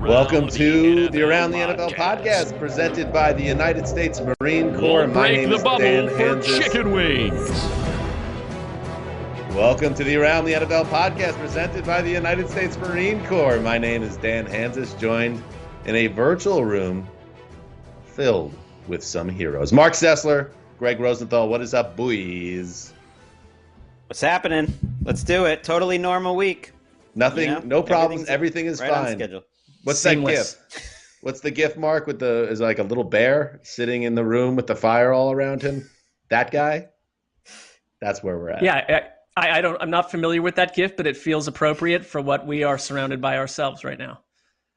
Welcome to the Around the NFL podcast, presented by the United States Marine Corps. My name is Dan Hansis. Chicken wings. Welcome to the Around the NFL podcast, presented by the United States Marine Corps. My name is Dan Hansis, joined in a virtual room filled with some heroes. Mark Sessler, Greg Rosenthal. What is up, boys? What's happening? Let's do it. Totally normal week. Nothing, no problems. Everything is right on fine. schedule. What's Seamless. that gift? What's the gift, Mark? Is it like a little bear sitting in the room with the fire all around him? That guy? That's where we're at. Yeah, I'm not familiar with that gift, but it feels appropriate for what we are surrounded by ourselves right now.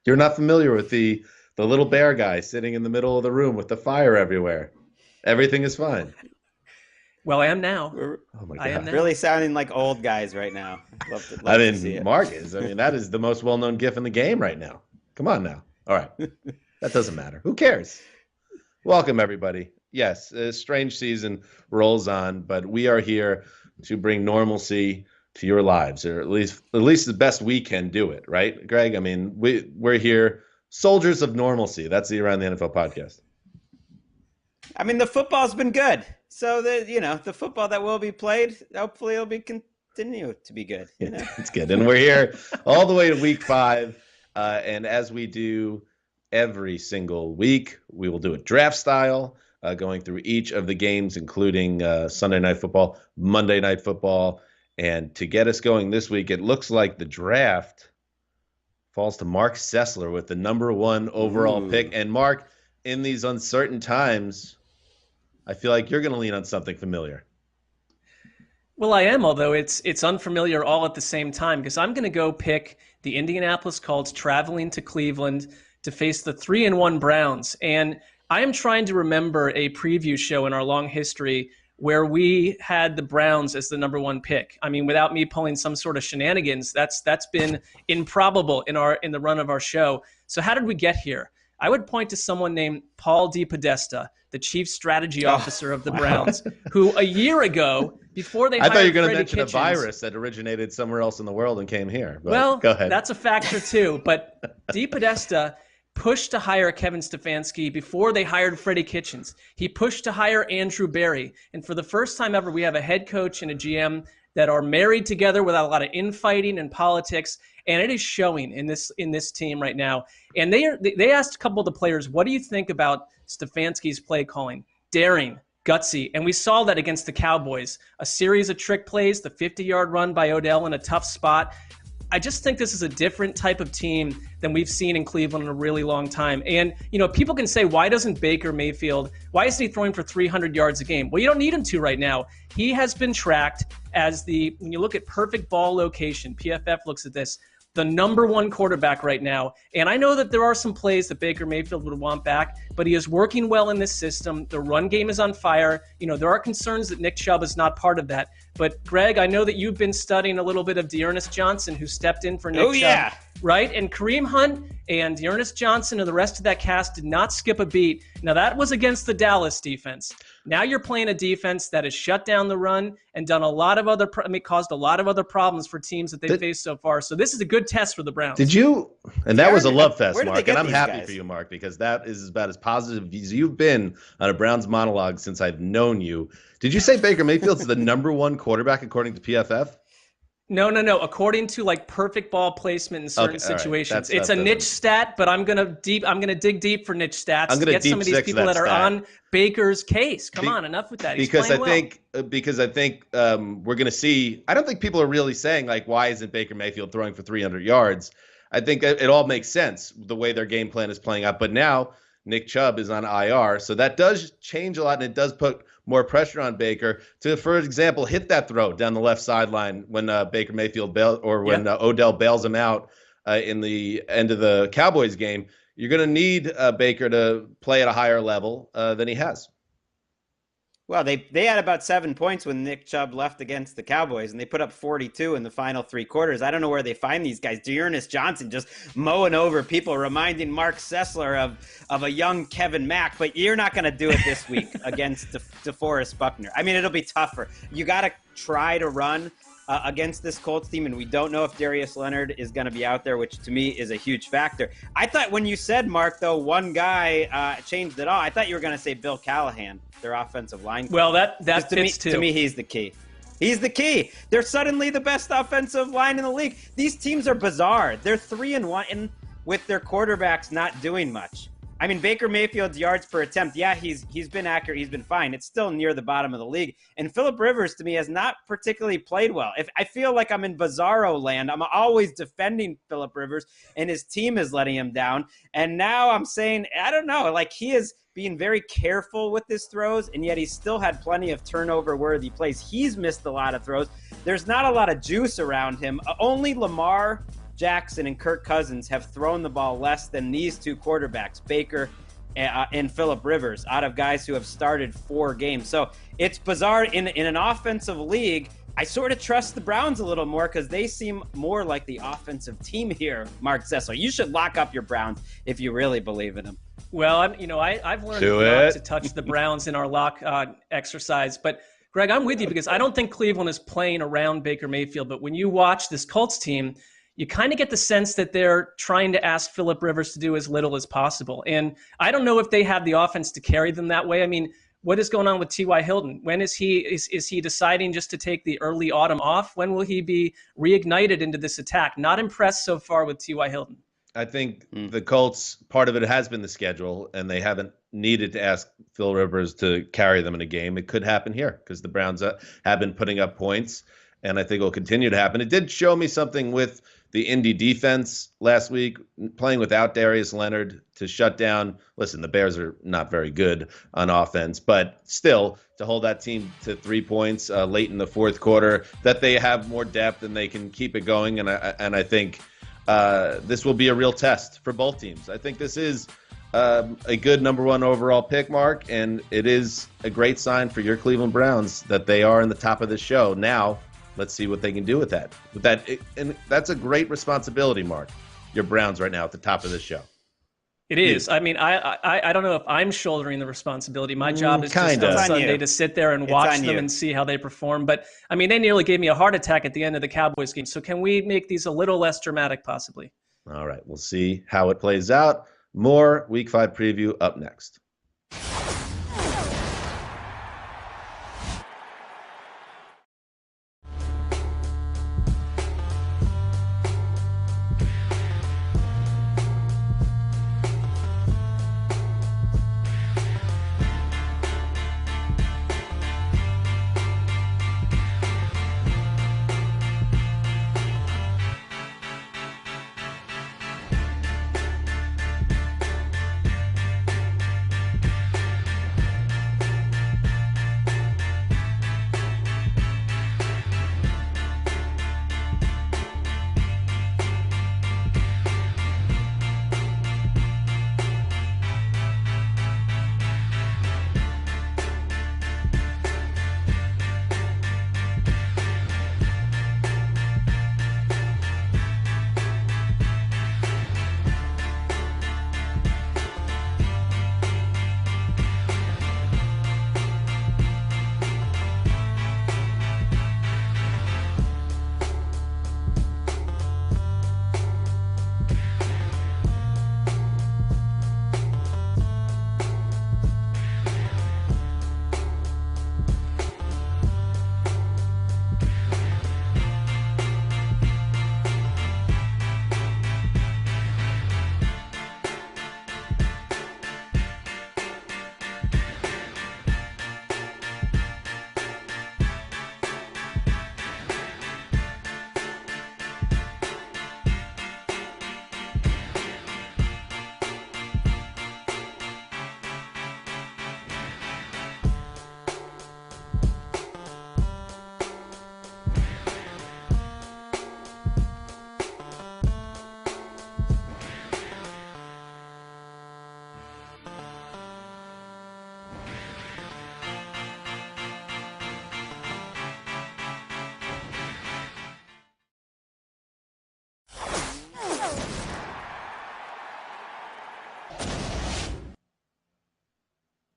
You're not familiar with the little bear guy sitting in the middle of the room with the fire everywhere. Everything is fine. Well, I am now. Oh my God. I am now. Really sounding like old guys right now. Love to see it. Mark is. That is the most well-known gif in the game right now. Come on now. All right. That doesn't matter. Who cares? Welcome, everybody. Yes, a strange season rolls on, but we are here to bring normalcy to your lives, or at least the best we can do it, right, Greg? I mean, we're here, soldiers of normalcy. That's the Around the NFL podcast. I mean, the football's been good. So the football that will be played, hopefully it'll be continue to be good. It's good. And we're here all the way to week 5. And as we do every single week, we will do it draft style, going through each of the games, including Sunday Night Football, Monday Night Football. And to get us going this week, it looks like the draft falls to Mark Sessler with the number 1 overall pick. And Mark, in these uncertain times, I feel like you're going to lean on something familiar. Well, I am, although it's unfamiliar all at the same time, because I'm going to go pick the Indianapolis Colts traveling to Cleveland to face the 3-1 Browns. And I am trying to remember a preview show in our long history where we had the Browns as the number 1 pick. I mean, without me pulling some sort of shenanigans, that's been improbable in the run of our show. So how did we get here? I would point to someone named Paul DePodesta, the chief strategy officer of the Browns, who a year ago, before they hired I thought you were going to Freddie mention Kitchens, a virus that originated somewhere else in the world and came here. But well, go ahead. That's a factor too. But DePodesta pushed to hire Kevin Stefanski before they hired Freddie Kitchens. He pushed to hire Andrew Berry. And for the first time ever, we have a head coach and a GM that are married together without a lot of infighting and politics. And it is showing in this team right now. And they asked a couple of the players, what do you think about Stefanski's play calling? Daring, gutsy. And we saw that against the Cowboys. A series of trick plays, the 50-yard run by Odell in a tough spot. I just think this is a different type of team than we've seen in Cleveland in a really long time. And, people can say, why isn't Baker Mayfield, why isn't he throwing for 300 yards a game? Well, you don't need him to right now. He has been tracked as when you look at perfect ball location, PFF looks at this, the number 1 quarterback right now. And I know that there are some plays that Baker Mayfield would want back, but he is working well in this system. The run game is on fire. There are concerns that Nick Chubb is not part of that. But Greg, I know that you've been studying a little bit of Dearness Johnson, who stepped in for Nick Chubb. Yeah. Right? And Kareem Hunt and Dearness Johnson and the rest of that cast did not skip a beat. Now, that was against the Dallas defense. Now you're playing a defense that has shut down the run and done caused a lot of other problems for teams that they've faced so far. So this is a good test for the Browns. Did you? And that was a love fest, Where did Mark. they get And I'm these happy guys? for you, Mark, because that is about as positive as you've been on a Browns monologue since I've known you. Did you say Baker Mayfield's the number 1 quarterback according to PFF? No. According to perfect ball placement in certain situations, it's a niche stat. But I'm gonna dig deep for niche stats to get some of these people that are on Baker's case. Come on, enough with that. Because I think we're gonna see. I don't think people are really saying why isn't Baker Mayfield throwing for 300 yards? I think it all makes sense the way their game plan is playing out. But now Nick Chubb is on IR, so that does change a lot, and it does put more pressure on Baker to, for example, hit that throw down the left sideline when Baker Mayfield when Odell bails him out in the end of the Cowboys game. You're going to need Baker to play at a higher level than he has. Well, they had about 7 points when Nick Chubb left against the Cowboys, and they put up 42 in the final 3 quarters. I don't know where they find these guys. Dearness Johnson just mowing over people, reminding Mark Sessler of a young Kevin Mack. But you're not going to do it this week against DeForest Buckner. I mean, it'll be tougher. You got to try to run against this Colts team, and we don't know if Darius Leonard is going to be out there, which to me is a huge factor. I thought when you said, Mark, though, one guy changed it all. I thought you were going to say Bill Callahan, their offensive line coach. Well, that fits too. To me, he's the key. He's the key. They're suddenly the best offensive line in the league. These teams are bizarre. They're 3-1 with their quarterbacks not doing much. I mean, Baker Mayfield's yards per attempt, yeah, he's been accurate. He's been fine. It's still near the bottom of the league. And Phillip Rivers, to me, has not particularly played well. If I feel like I'm in bizarro land, I'm always defending Phillip Rivers, and his team is letting him down. And now I'm saying, I don't know, like he is being very careful with his throws, and yet he's still had plenty of turnover-worthy plays. He's missed a lot of throws. There's not a lot of juice around him. Only Lamar Jackson and Kirk Cousins have thrown the ball less than these two quarterbacks, Baker and Phillip Rivers, out of guys who have started 4 games. So it's bizarre. In an offensive league, I sort of trust the Browns a little more because they seem more like the offensive team here, Mark Zessel. You should lock up your Browns if you really believe in them. Well, I've learned not to touch the Browns in our lock exercise. But, Greg, I'm with you because I don't think Cleveland is playing around Baker Mayfield. But when you watch this Colts team, you kind of get the sense that they're trying to ask Phillip Rivers to do as little as possible. And I don't know if they have the offense to carry them that way. I mean, what is going on with T.Y. Hilton? When is he deciding just to take the early autumn off? When will he be reignited into this attack? Not impressed so far with T.Y. Hilton. I think the Colts, part of it has been the schedule, and they haven't needed to ask Phil Rivers to carry them in a game. It could happen here because the Browns have been putting up points, and I think it will continue to happen. It did show me something with the Indy defense last week, playing without Darius Leonard to shut down. Listen, the Bears are not very good on offense, but still to hold that team to 3 points late in the fourth quarter, that they have more depth and they can keep it going. And I think this will be a real test for both teams. I think this is a good number 1 overall pick, Mark, and it is a great sign for your Cleveland Browns that they are in the top of the show. Now, let's see what they can do with that. And that's a great responsibility, Mark. Your Browns right now at the top of the show. It is. I mean, I don't know if I'm shouldering the responsibility. My job is just on Sunday to sit there and watch them and see how they perform. But, I mean, they nearly gave me a heart attack at the end of the Cowboys game. So can we make these a little less dramatic, possibly? All right. We'll see how it plays out. More Week 5 preview up next.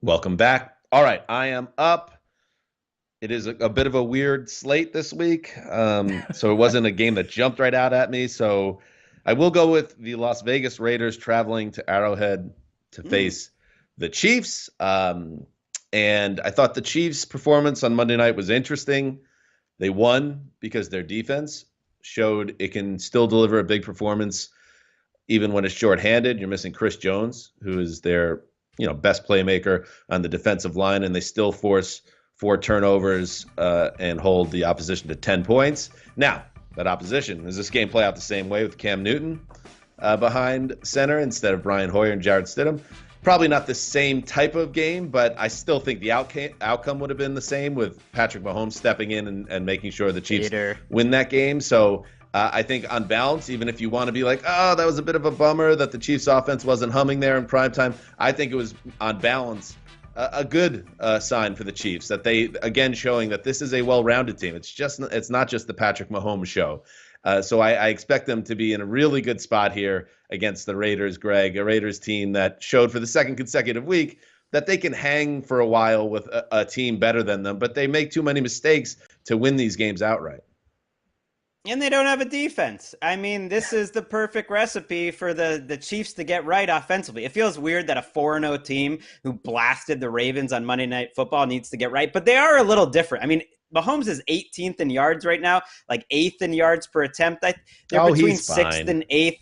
Welcome back. All right, I am up. It is a bit of a weird slate this week. So it wasn't a game that jumped right out at me. So I will go with the Las Vegas Raiders traveling to Arrowhead to face the Chiefs. And I thought the Chiefs' performance on Monday night was interesting. They won because their defense showed it can still deliver a big performance even when it's shorthanded. You're missing Chris Jones, who is their best playmaker on the defensive line, and they still force 4 turnovers and hold the opposition to 10 points. Now, that opposition, does this game play out the same way with Cam Newton behind center instead of Brian Hoyer and Jarrett Stidham? Probably not the same type of game, but I still think the outcome would have been the same with Patrick Mahomes stepping in and making sure the Chiefs win that game. So I think on balance, even if you want to be like, oh, that was a bit of a bummer that the Chiefs offense wasn't humming there in primetime, I think it was on balance a good sign for the Chiefs, that they, again, showing that this is a well-rounded team. It's not just the Patrick Mahomes show. So I expect them to be in a really good spot here against the Raiders, Greg, a Raiders team that showed for the second consecutive week that they can hang for a while with a team better than them, but they make too many mistakes to win these games outright. And they don't have a defense. I mean, this is the perfect recipe for the Chiefs to get right offensively. It feels weird that a 4-0 team who blasted the Ravens on Monday Night Football needs to get right, but they are a little different. I mean, Mahomes is 18th in yards right now, like 8th in yards per attempt. They're between 6th and 8th.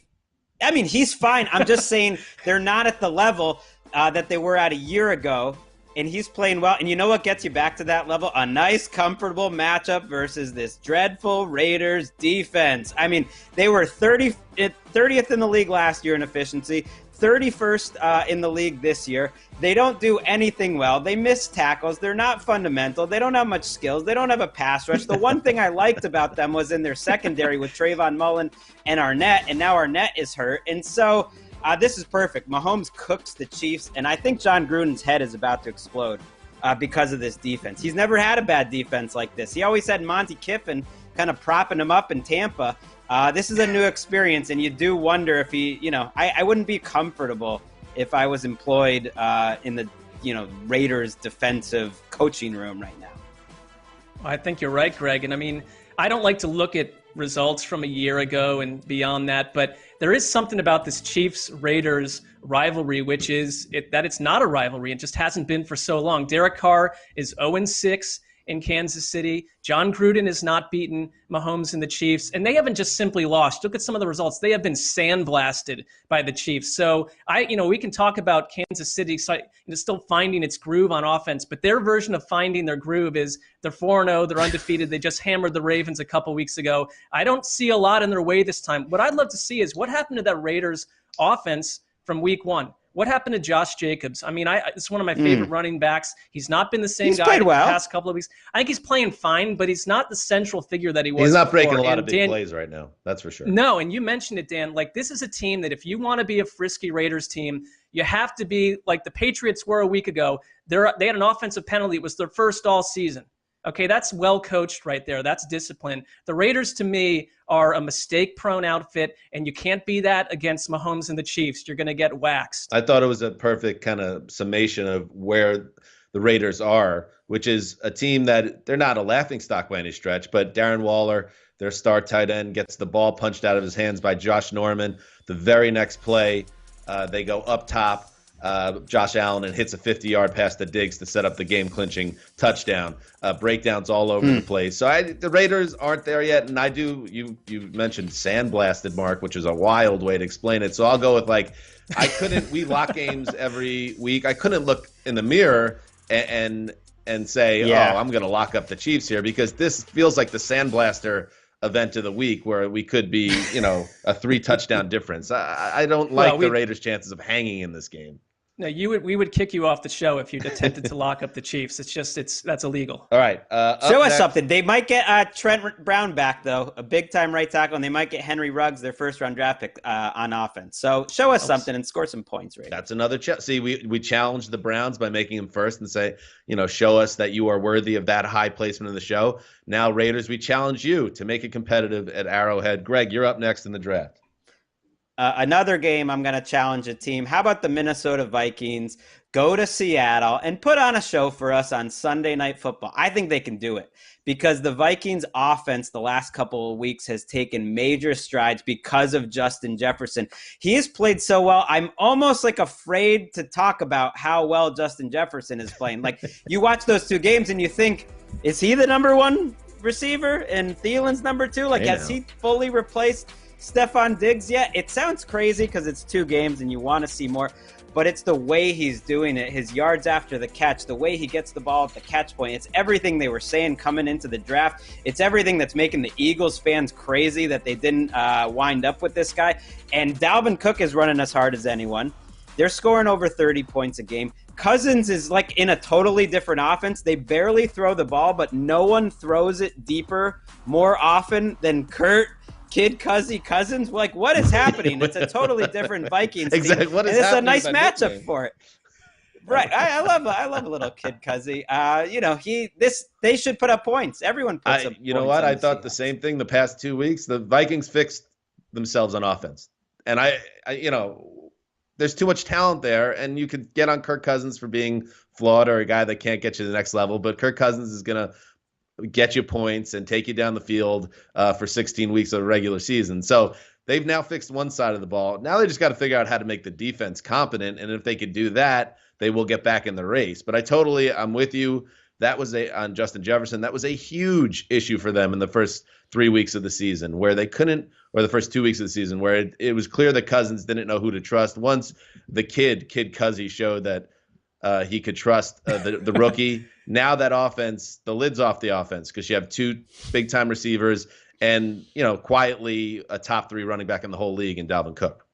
I mean, he's fine. I'm just saying they're not at the level that they were at a year ago. And he's playing well. And you know what gets you back to that level? A nice, comfortable matchup versus this dreadful Raiders defense. I mean, they were 30th in the league last year in efficiency, 31st in the league this year. They don't do anything well. They miss tackles. They're not fundamental. They don't have much skills. They don't have a pass rush. The one thing I liked about them was in their secondary with Trayvon Mullen and Arnett, and now Arnett is hurt. And so this is perfect. Mahomes cooks the Chiefs, and I think John Gruden's head is about to explode because of this defense. He's never had a bad defense like this. He always had Monty Kiffin kind of propping him up in Tampa. This is a new experience, and you do wonder if he, I wouldn't be comfortable if I was employed in the, Raiders defensive coaching room right now. I think you're right, Greg. And I mean, I don't like to look at results from a year ago and beyond that, but there is something about this Chiefs-Raiders rivalry, which is that it's not a rivalry. It just hasn't been for so long. Derek Carr is 0-6 in Kansas City. John Gruden has not beaten Mahomes and the Chiefs, and they haven't just simply lost. Look at some of the results. They have been sandblasted by the Chiefs. So we can talk about Kansas City still finding its groove on offense, but their version of finding their groove is they're 4-0, they're undefeated. They just hammered the Ravens a couple weeks ago. I don't see a lot in their way this time. What I'd love to see is what happened to that Raiders offense from week one. What happened to Josh Jacobs? I mean, it's one of my favorite running backs. He's not been the same guy in the past couple of weeks. I think he's playing fine, but he's not the central figure that he was. He's not before. breaking a lot of big plays right now. That's for sure. No, and you mentioned it, Dan. Like, this is a team that if you want to be a frisky Raiders team, you have to be like the Patriots were a week ago. They had an offensive penalty. It was their first all season. Okay, that's well coached right there. That's discipline. The Raiders, to me, are a mistake-prone outfit, and you can't be that against Mahomes and the Chiefs. You're going to get waxed. I thought it was a perfect kind of summation of where the Raiders are, which is a team that they're not a laughingstock by any stretch, but Darren Waller, their star tight end, gets the ball punched out of his hands by Josh Norman. The very next play, they go up top. Josh Allen and hits a 50-yard pass to Diggs to set up the game-clinching touchdown. Breakdowns all over the place. So the Raiders aren't there yet, and you mentioned sandblasted, Mark, which is a wild way to explain it. So I'll go with we lock games every week. I couldn't look in the mirror and say, I'm going to lock up the Chiefs here, because this feels like the sandblaster event of the week where we could be, a 3-touchdown difference. I don't like the Raiders' chances of hanging in this game. No, we would kick you off the show if you'd attempted to lock up the Chiefs. That's illegal. All right. Show us something. They might get Trent Brown back, though, a big-time right tackle, and they might get Henry Ruggs, their first-round draft pick, on offense. So show us something and score some points, Raiders. That's another See, we challenged the Browns by making them first and say, show us that you are worthy of that high placement in the show. Now, Raiders, we challenge you to make it competitive at Arrowhead. Greg, you're up next in the draft. Another game I'm going to challenge a team. How about the Minnesota Vikings go to Seattle and put on a show for us on Sunday Night Football? I think they can do it because the Vikings offense the last couple of weeks has taken major strides because of Justin Jefferson. He has played so well. I'm almost like afraid to talk about how well Justin Jefferson is playing. Like you watch those two games and you think, is he the number one receiver and Thielen's number two? Like, has he fully replaced Stephon Diggs yet? It sounds crazy because it's 2 games and you want to see more, but it's the way he's doing it, his yards after the catch, the way he gets the ball at the catch point. It's everything they were saying coming into the draft. It's everything that's making the Eagles fans crazy that they didn't wind up with this guy. And Dalvin Cook is running as hard as anyone. They're scoring over 30 points a game. Cousins is like in a totally different offense. They barely throw the ball, but no one throws it deeper more often than Kid Cousins. Like, what is happening? It's a totally different Vikings exactly. team. What is and it's a happening nice matchup nickname? for it. Right. I love a little Kid Cuzzy. They should put up points. Everyone puts up points. You know what? I thought Seahawks. the same thing the past 2 weeks. The Vikings fixed themselves on offense. And I there's too much talent there, and you could get on Kirk Cousins for being flawed or a guy that can't get you to the next level, but Kirk Cousins is going to get you points and take you down the field for 16 weeks of a regular season. So they've now fixed one side of the ball. Now they just got to figure out how to make the defense competent, and if they could do that, they will get back in the race. But I'm with you. That was on Justin Jefferson. That was a huge issue for them in the first 3 weeks of the season where they couldn't, or the first 2 weeks of the season where it was clear that Cousins didn't know who to trust. Once the Kid Cuzzy showed that he could trust the rookie. Now that offense, the lid's off the offense because you have 2 big-time receivers and, quietly a top 3 running back in the whole league in Dalvin Cook.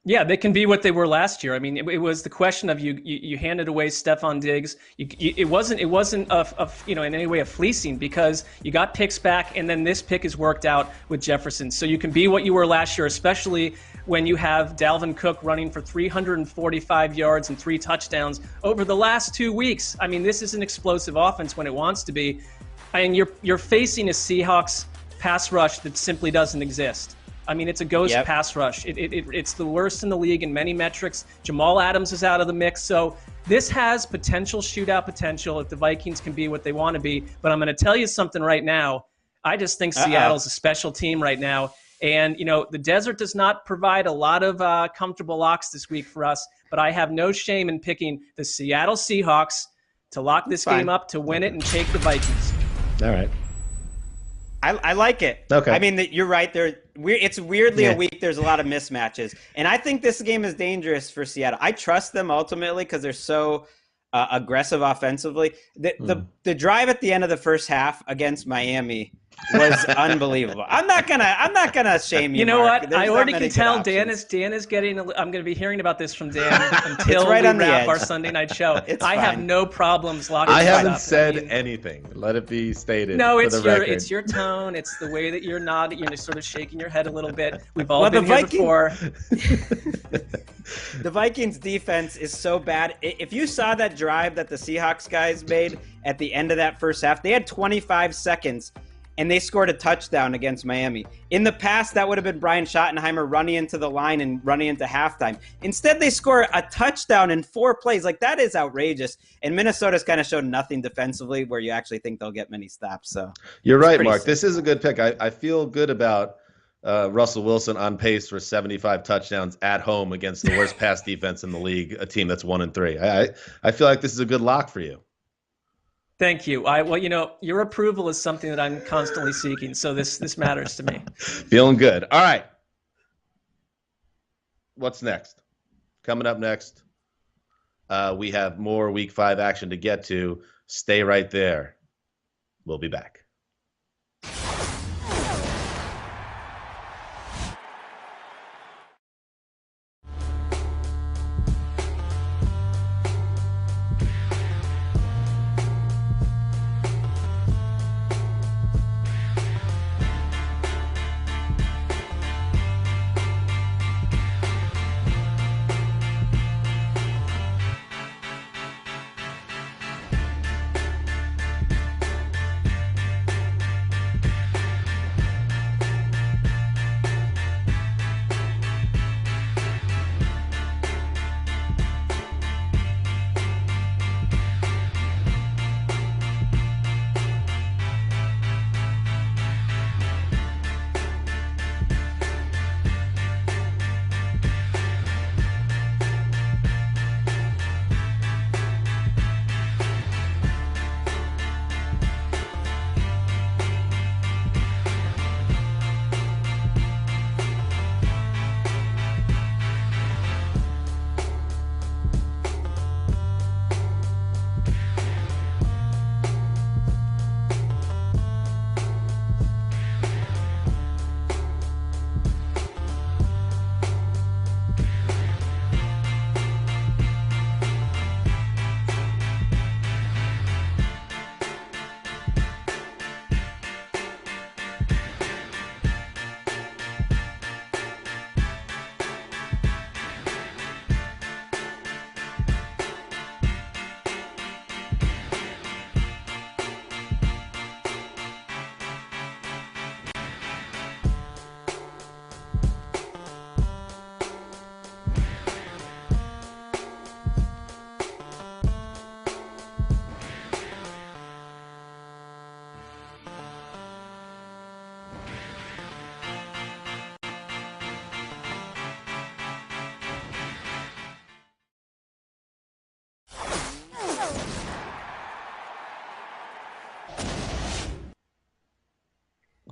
Yeah, they can be what they were last year. I mean, it was the question of you handed away Stephon Diggs. It wasn't in any way a fleecing because you got picks back, and then this pick is worked out with Jefferson. So you can be what you were last year, especially when you have Dalvin Cook running for 345 yards and 3 touchdowns over the last 2 weeks. I mean, this is an explosive offense when it wants to be. I mean, you're facing a Seahawks pass rush that simply doesn't exist. I mean, it's a ghost pass rush. It's the worst in the league in many metrics. Jamal Adams is out of the mix. So this has potential shootout potential if the Vikings can be what they want to be. But I'm going to tell you something right now. I just think Seattle's a special team right now. And, the desert does not provide a lot of comfortable locks this week for us. But I have no shame in picking the Seattle Seahawks to lock this game up, to win it, and take the Vikings. All right. I like it. Okay. I mean, you're right. It's weirdly a week. There's a lot of mismatches. And I think this game is dangerous for Seattle. I trust them ultimately because they're so aggressive offensively. The drive at the end of the first half against Miami was unbelievable. I'm not gonna shame you. You know Mark. what? I already can tell Dan is getting. I'm going to be hearing about this from Dan until right we on the wrap edge. our Sunday night show. I have no problems locking. I this haven't up. said anything. Let it be stated. No, for it's the record. it's your tone. It's the way that you're nodding. You're sort of shaking your head a little bit. We've all been here before. The Vikings defense is so bad. If you saw that drive that the Seahawks guys made at the end of that first half, they had 25 seconds and they scored a touchdown against Miami. In the past, that would have been Brian Schottenheimer running into the line and running into halftime. Instead, they score a touchdown in 4 plays. Like, that is outrageous. And Minnesota's kind of showed nothing defensively where you actually think they'll get many stops. So you're right, Mark. Sick. This is a good pick. I feel good about Russell Wilson on pace for 75 touchdowns at home against the worst pass defense in the league, a team that's 1-3. I feel like this is a good lock for you. Thank you. Your approval is something that I'm constantly seeking, so this matters to me. Feeling good. All right. What's next? Coming up next, we have more Week 5 action to get to. Stay right there. We'll be back.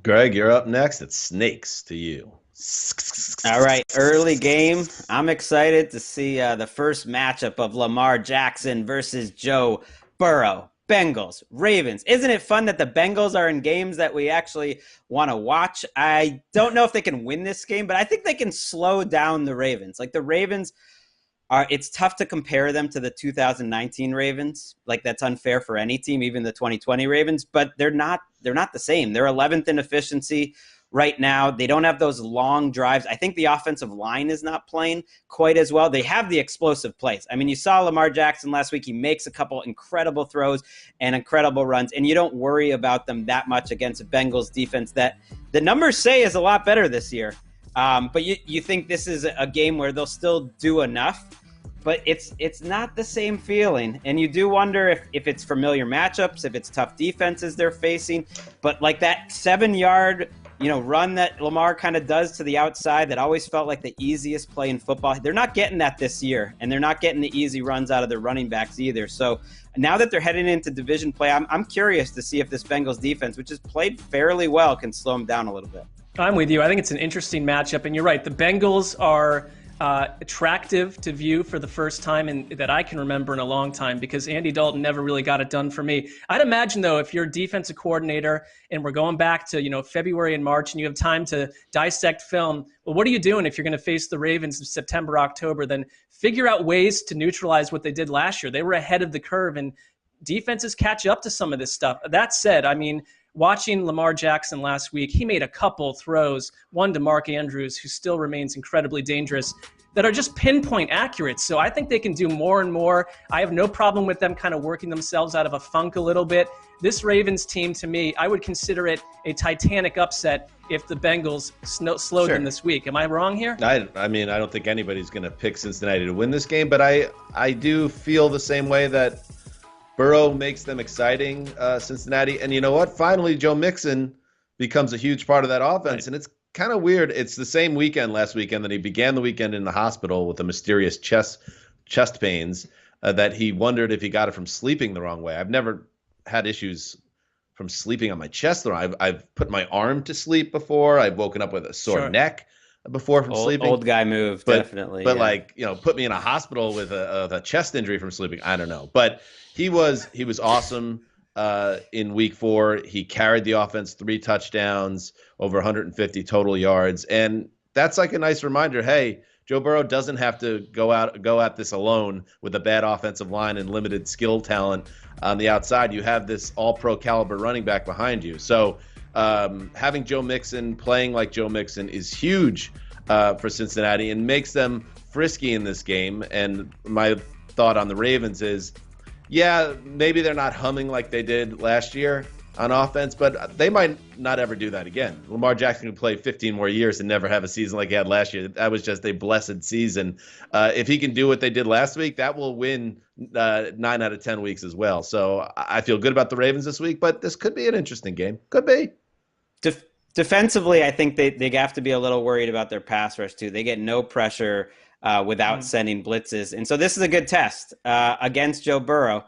Greg, you're up next. It's snakes to you. All right, early game. I'm excited to see the first matchup of Lamar Jackson versus Joe Burrow. Bengals, Ravens. Isn't it fun that the Bengals are in games that we actually want to watch? I don't know if they can win this game, but I think they can slow down the Ravens. Like the Ravens it's tough to compare them to the 2019 Ravens. Like that's unfair for any team, even the 2020 Ravens, but they're not the same. They're 11th in efficiency right now. They don't have those long drives. I think the offensive line is not playing quite as well. They have the explosive plays. I mean, you saw Lamar Jackson last week. He makes a couple incredible throws and incredible runs, and you don't worry about them that much against a Bengals defense that the numbers say is a lot better this year. But you think this is a game where they'll still do enough, but it's not the same feeling. And you do wonder if it's familiar matchups, if it's tough defenses they're facing. But like that 7-yard run that Lamar kind of does to the outside that always felt like the easiest play in football. They're not getting that this year, and they're not getting the easy runs out of their running backs either. So now that they're heading into division play, I'm curious to see if this Bengals defense, which has played fairly well, can slow them down a little bit. I'm with you. I think it's an interesting matchup, and you're right. The Bengals are attractive to view for the first time that I can remember in a long time because Andy Dalton never really got it done for me. I'd imagine, though, if you're a defensive coordinator and we're going back to February and March and you have time to dissect film, well, what are you doing if you're going to face the Ravens in September, October? Then figure out ways to neutralize what they did last year. They were ahead of the curve, and defenses catch up to some of this stuff. That said, I mean, watching Lamar Jackson last week, he made a couple throws, one to Mark Andrews, who still remains incredibly dangerous, that are just pinpoint accurate. So I think they can do more and more. I have no problem with them kind of working themselves out of a funk a little bit. This Ravens team, to me, I would consider it a Titanic upset if the Bengals slowed them this week. Am I wrong here? I mean, I don't think anybody's going to pick Cincinnati to win this game, but I do feel the same way that Burrow makes them exciting, Cincinnati. And you know what? Finally, Joe Mixon becomes a huge part of that offense. Right. And it's kind of weird. It's the same weekend last weekend that he began the weekend in the hospital with the mysterious chest pains that he wondered if he got it from sleeping the wrong way. I've never had issues from sleeping on my chest. I've put my arm to sleep before. I've woken up with a sore neck before from sleeping. Old guy move, definitely. But put me in a hospital with a chest injury from sleeping. I don't know. But he was awesome in week 4. He carried the offense 3 touchdowns, over 150 total yards. And that's like a nice reminder. Hey, Joe Burrow doesn't have to go at this alone with a bad offensive line and limited skill talent on the outside. You have this all-pro caliber running back behind you. So having Joe Mixon playing like Joe Mixon is huge for Cincinnati and makes them frisky in this game. And my thought on the Ravens is, yeah, maybe they're not humming like they did last year on offense, but they might not ever do that again. Lamar Jackson could play 15 more years and never have a season like he had last year. That was just a blessed season. If he can do what they did last week, that will win 9 out of 10 weeks as well. So I feel good about the Ravens this week, but this could be an interesting game. Could be. Defensively, I think they have to be a little worried about their pass rush too. They get no pressure without sending blitzes. And so this is a good test against Joe Burrow,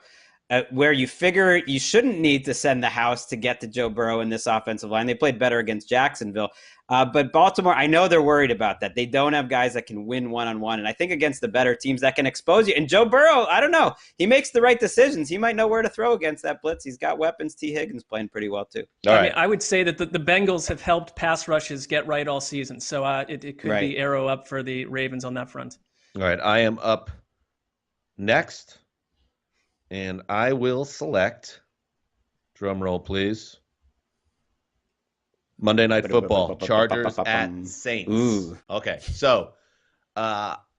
where you figure you shouldn't need to send the house to get to Joe Burrow in this offensive line. They played better against Jacksonville. But Baltimore, I know they're worried about that. They don't have guys that can win one-on-one. And I think against the better teams that can expose you. And Joe Burrow, I don't know. He makes the right decisions. He might know where to throw against that blitz. He's got weapons. T. Higgins playing pretty well too. All right. I mean, I would say that the Bengals have helped pass rushes get right all season. So it could be arrow up for the Ravens on that front. All right. I am up next. And I will select, drum roll please, Monday Night Football, Chargers at Saints. Ooh. Okay, so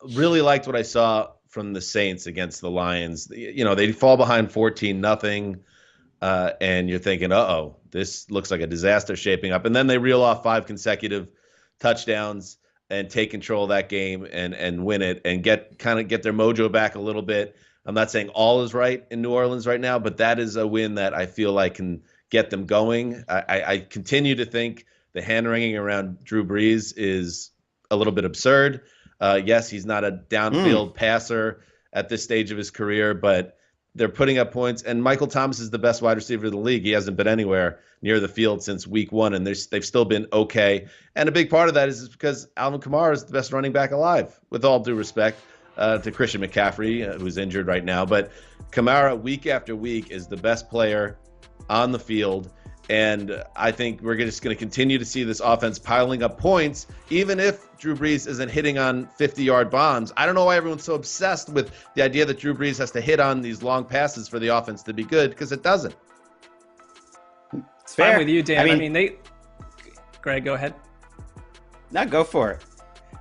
really liked what I saw from the Saints against the Lions. They fall behind 14-0, and you're thinking, uh-oh, this looks like a disaster shaping up. And then they reel off 5 consecutive touchdowns and take control of that game and win it and get their mojo back a little bit. I'm not saying all is right in New Orleans right now, but that is a win that I feel like can get them going. I continue to think the hand-wringing around Drew Brees is a little bit absurd. Yes, he's not a downfield passer at this stage of his career, but They're putting up points, and Michael Thomas is the best wide receiver in the league. He hasn't been anywhere near the field since week 1, and they've still been okay. And a big part of that is because Alvin Kamara is the best running back alive, with all due respect to Christian McCaffrey, who's injured right now. But Kamara, week after week, is the best player on the field. And I think we're just going to continue to see this offense piling up points, even if Drew Brees isn't hitting on 50-yard bombs. I don't know why everyone's so obsessed with the idea that Drew Brees has to hit on these long passes for the offense to be good, because it doesn't. It's fair. I'm with you, Dan. I mean, Greg, go ahead. No, go for it.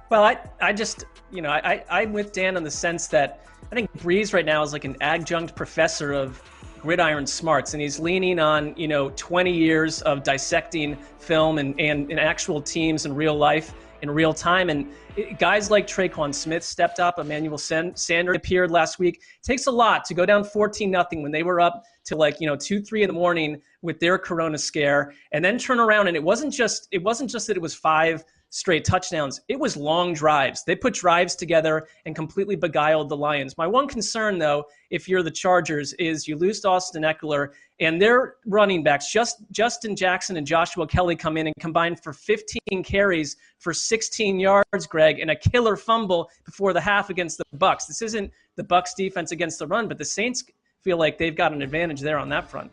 Well, I just, I'm with Dan in the sense that I think Brees right now is like an adjunct professor of gridiron smarts, and he's leaning on 20 years of dissecting film and actual teams in real life in real time. And guys like Traquan Smith stepped up. Emmanuel Sanders appeared last week. It takes a lot to go down 14-0 when they were up to 2-3 in the morning with their corona scare, and then turn around. And it wasn't just that it was 5 straight touchdowns. It was long drives. They put drives together and completely beguiled the Lions. My one concern, though, if you're the Chargers, is you lose Austin Eckler, and their running backs, Justin Jackson and Joshua Kelly, come in and combine for 15 carries for 16 yards, Greg, and a killer fumble before the half against the Bucs. This isn't the Bucs defense against the run, but the Saints feel like they've got an advantage there on that front.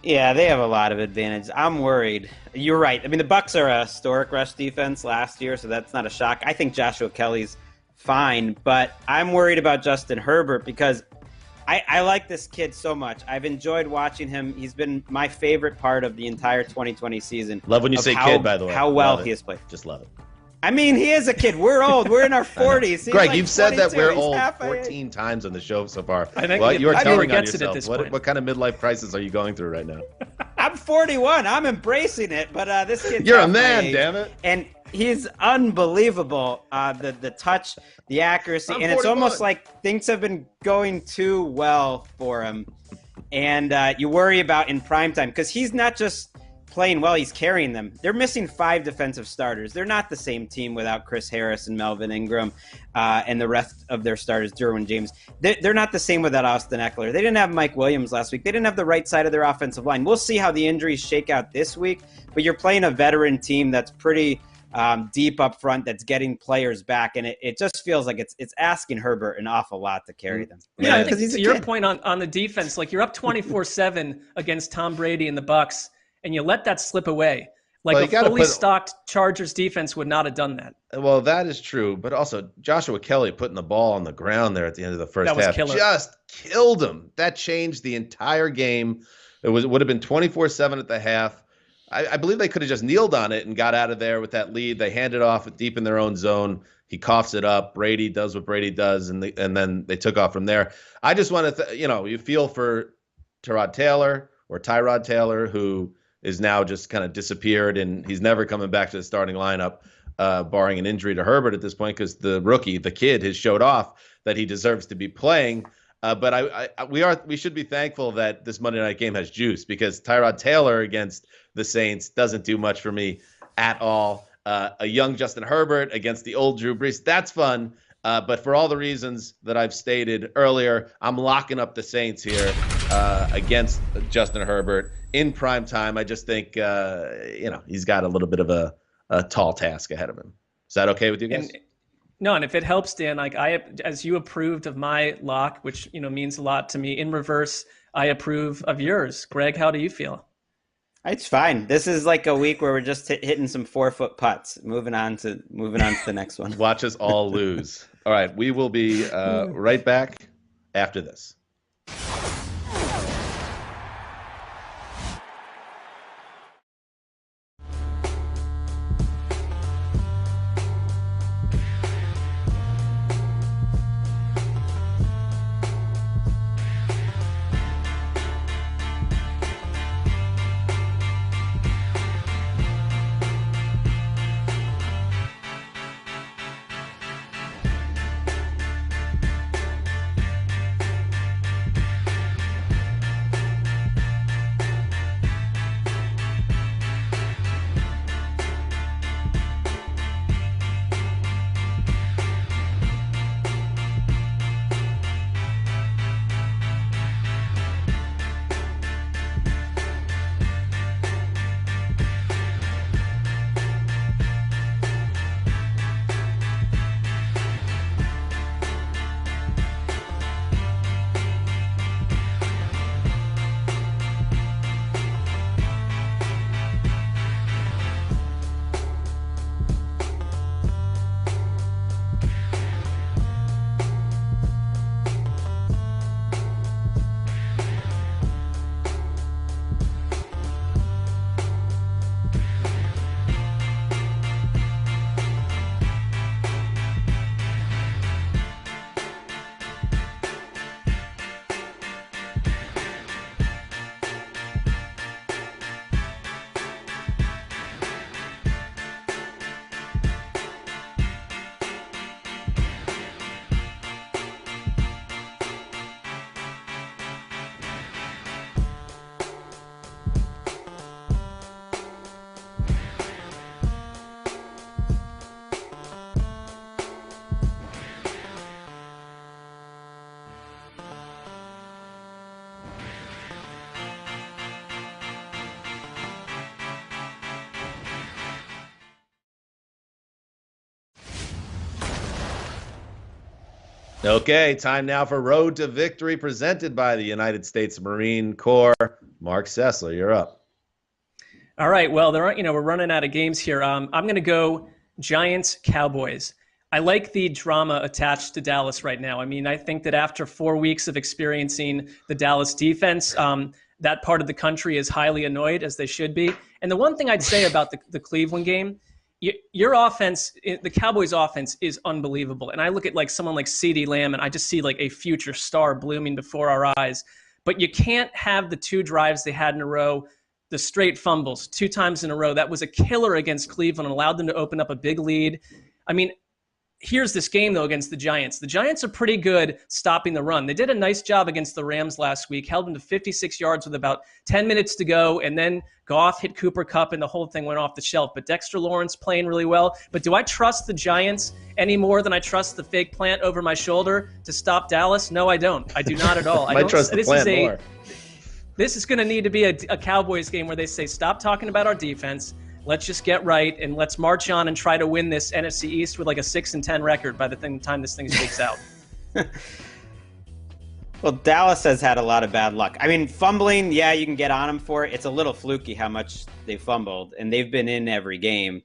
Yeah, they have a lot of advantage. I'm worried. You're right. I mean, the Bucs are a historic rush defense last year, so that's not a shock. I think Joshua Kelly's fine, but I'm worried about Justin Herbert because I like this kid so much. I've enjoyed watching him. He's been my favorite part of the entire 2020 season. Love when you say kid, by the way. How well he has played. Just love it. I mean, he is a kid. We're old. We're in our 40s. Greg, you've said that we're old 14 times on the show so far. I think you're telling on yourself. What kind of midlife crisis are you going through right now? I'm 41. I'm embracing it, but this kid's You're a man, damn it. And he's unbelievable. The touch, the accuracy, and it's 41. almost like things have been going too well for him. And you worry about in primetime because he's not just playing well, he's carrying them. They're missing 5 defensive starters. They're not the same team without Chris Harris and Melvin Ingram and the rest of their starters, Derwin James. They're not the same without Austin Eckler. They didn't have Mike Williams last week. They didn't have the right side of their offensive line. We'll see how the injuries shake out this week, but you're playing a veteran team that's pretty deep up front, that's getting players back, and it just feels like it's asking Herbert an awful lot to carry them. Yeah, I think to your point on the defense, like you're up 24-7 against Tom Brady and the Bucs, and you let that slip away. Like a fully stocked Chargers defense would not have done that. Well, that is true, but also Joshua Kelly putting the ball on the ground there at the end of the first half just killed him. That changed the entire game. It would have been 24-7 at the half. I believe they could have just kneeled on it and got out of there with that lead. They hand it off deep in their own zone. He coughs it up. Brady does what Brady does, and then they took off from there. I just want to, you feel for Tyrod Taylor, who is now just kind of disappeared, and he's never coming back to the starting lineup, barring an injury to Herbert at this point, because the rookie, the kid, has showed off that he deserves to be playing. But we should be thankful that this Monday night game has juice, because Tyrod Taylor against the Saints doesn't do much for me at all. A young Justin Herbert against the old Drew Brees, that's fun. But for all the reasons that I've stated earlier, I'm locking up the Saints here against Justin Herbert in prime time. I just think he's got a little bit of a tall task ahead of him. Is that okay with you guys? And if it helps, Dan, like as you approved of my lock, which means a lot to me, in reverse, I approve of yours. Greg, how do you feel? It's fine. This is like a week where we're just hitting some 4-foot putts. Moving on to the next one. Watch us all lose. All right, we will be right back after this. Okay, time now for Road to Victory, presented by the United States Marine Corps. Mark Sessler, you're up. All right. Well, we're running out of games here. I'm going to go Giants Cowboys. I like the drama attached to Dallas right now. I mean, I think that after 4 weeks of experiencing the Dallas defense, that part of the country is highly annoyed, as they should be. And the one thing I'd say about the Cleveland game, your offense, the Cowboys offense is unbelievable. And I look at like someone like CeeDee Lamb, and I just see like a future star blooming before our eyes. But you can't have the 2 drives they had in a row, the straight fumbles 2 times in a row. That was a killer against Cleveland and allowed them to open up a big lead. I mean, here's this game, though, against the Giants. The Giants are pretty good stopping the run. They did a nice job against the Rams last week, held them to 56 yards with about 10 minutes to go, and then Goff hit Cooper Kupp, and the whole thing went off the shelf. But Dexter Lawrence playing really well. But do I trust the Giants any more than I trust the fake plant over my shoulder to stop Dallas? No, I don't. I do not at all. I trust the plant more. This is going to need to be a Cowboys game where they say, stop talking about our defense. Let's just get right, and let's march on and try to win this NFC East with like a 6-10 record by the time this thing shakes out. Well, Dallas has had a lot of bad luck. I mean, fumbling, yeah, you can get on them for it. It's a little fluky how much they fumbled, and they've been in every game.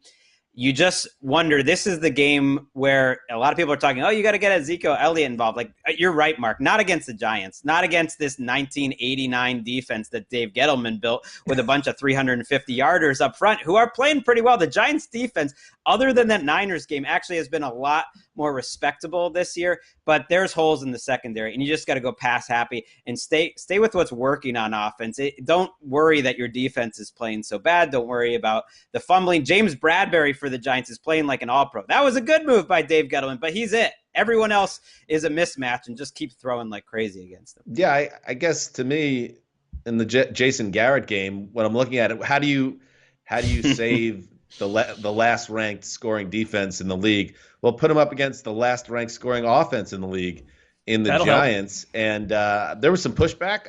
You just wonder, this is the game where a lot of people are talking, oh, you got to get Ezekiel Elliott involved. Like, you're right, Mark. Not against the Giants. Not against this 1989 defense that Dave Gettleman built with a bunch of 350-yarders up front who are playing pretty well. The Giants defense, other than that Niners game, actually has been a lot more respectable this year. But there's holes in the secondary, and you just got to go pass happy and stay with what's working on offense. Don't worry that your defense is playing so bad. Don't worry about the fumbling. James Bradbury for the Giants is playing like an all-pro. That was a good move by Dave Gettleman, but he's it. Everyone else is a mismatch and just keep throwing like crazy against them. Yeah, I guess to me, in the Jason Garrett game, when I'm looking at it, how do you save the last ranked scoring defense in the league? Well, put him up against the last ranked scoring offense in the league in the Giants. Help. And there was some pushback,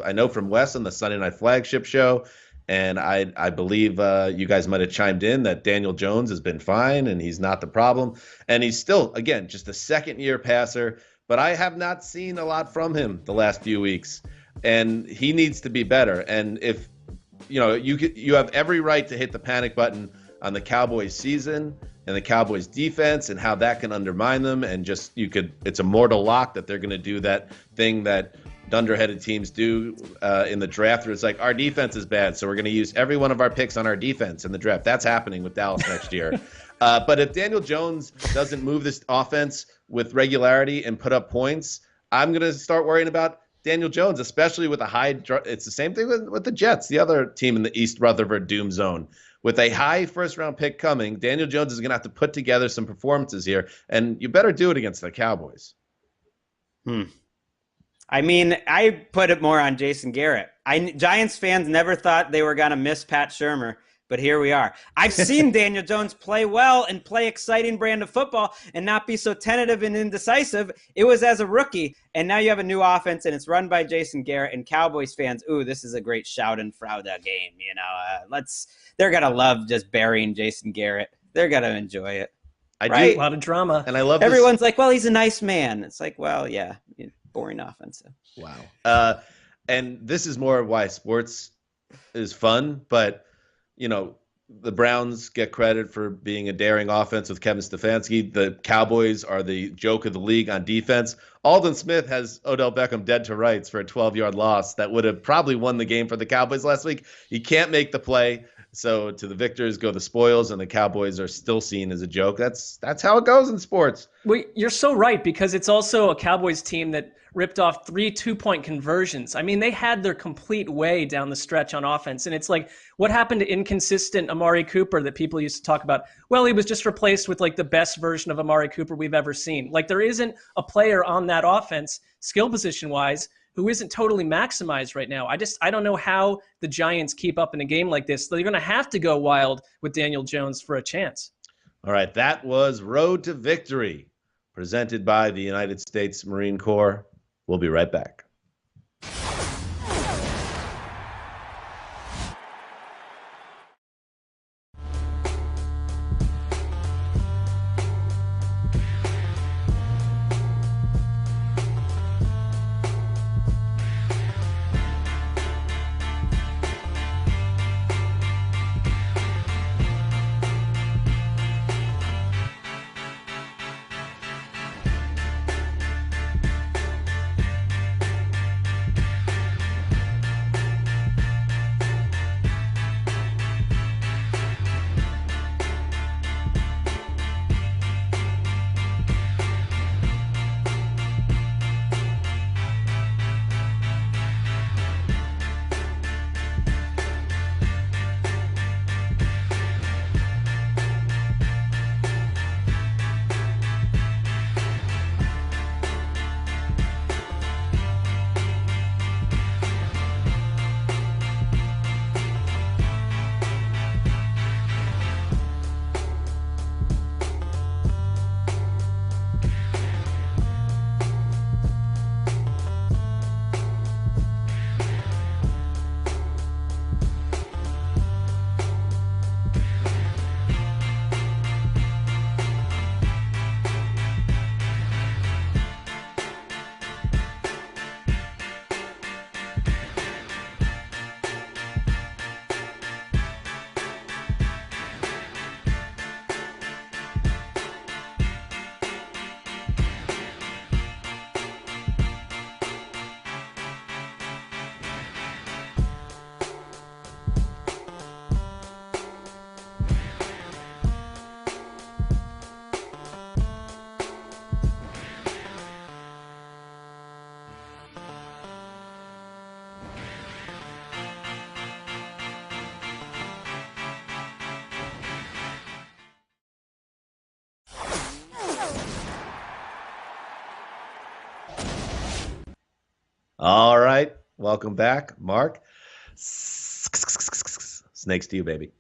I know from Wes on the Sunday Night Flagship show. And I believe you guys might have chimed in that Daniel Jones has been fine and he's not the problem. And he's still, again, just a second-year passer. But I have not seen a lot from him the last few weeks. And he needs to be better. And if, you have every right to hit the panic button on the Cowboys season and the Cowboys defense and how that can undermine them. And just it's a mortal lock that they're going to do that thing that dunderheaded teams do in the draft, where it's like, our defense is bad, so we're going to use every one of our picks on our defense in the draft. That's happening with Dallas next year. But if Daniel Jones doesn't move this offense with regularity and put up points, I'm going to start worrying about Daniel Jones, especially with a high. It's the same thing with the Jets, the other team in the East Rutherford doom zone. With a high first-round pick coming, Daniel Jones is going to have to put together some performances here, and you better do it against the Cowboys. I mean, I put it more on Jason Garrett. Giants fans never thought they were going to miss Pat Shurmur, but here we are. I've seen Daniel Jones play well and play exciting brand of football and not be so tentative and indecisive. It was as a rookie, and now you have a new offense, and it's run by Jason Garrett, and Cowboys fans, ooh, this is a great Schadenfreude game. They're going to love just burying Jason Garrett. They're going to enjoy it. I right? do. A lot of drama. And I love Everyone's like, well, he's a nice man. It's like, well, yeah, boring offensive. Wow. And this is more why sports is fun, but the Browns get credit for being a daring offense with Kevin Stefanski. The Cowboys are the joke of the league on defense. Aldon Smith has Odell Beckham dead to rights for a 12-yard loss that would have probably won the game for the Cowboys last week. He can't make the play. So to the victors go the spoils, and the Cowboys are still seen as a joke. That's how it goes in sports. Well, you're so right, because it's also a Cowboys team that ripped off 3 2-point conversions. I mean, they had their complete way down the stretch on offense. And it's like, what happened to inconsistent Amari Cooper that people used to talk about? Well, he was just replaced with like the best version of Amari Cooper we've ever seen. Like, there isn't a player on that offense, skill position wise, who isn't totally maximized right now. I don't know how the Giants keep up in a game like this. They're going to have to go wild with Daniel Jones for a chance. All right, that was Road to Victory, presented by the United States Marine Corps. We'll be right back. All right. Welcome back, Mark. Snakes to you, baby.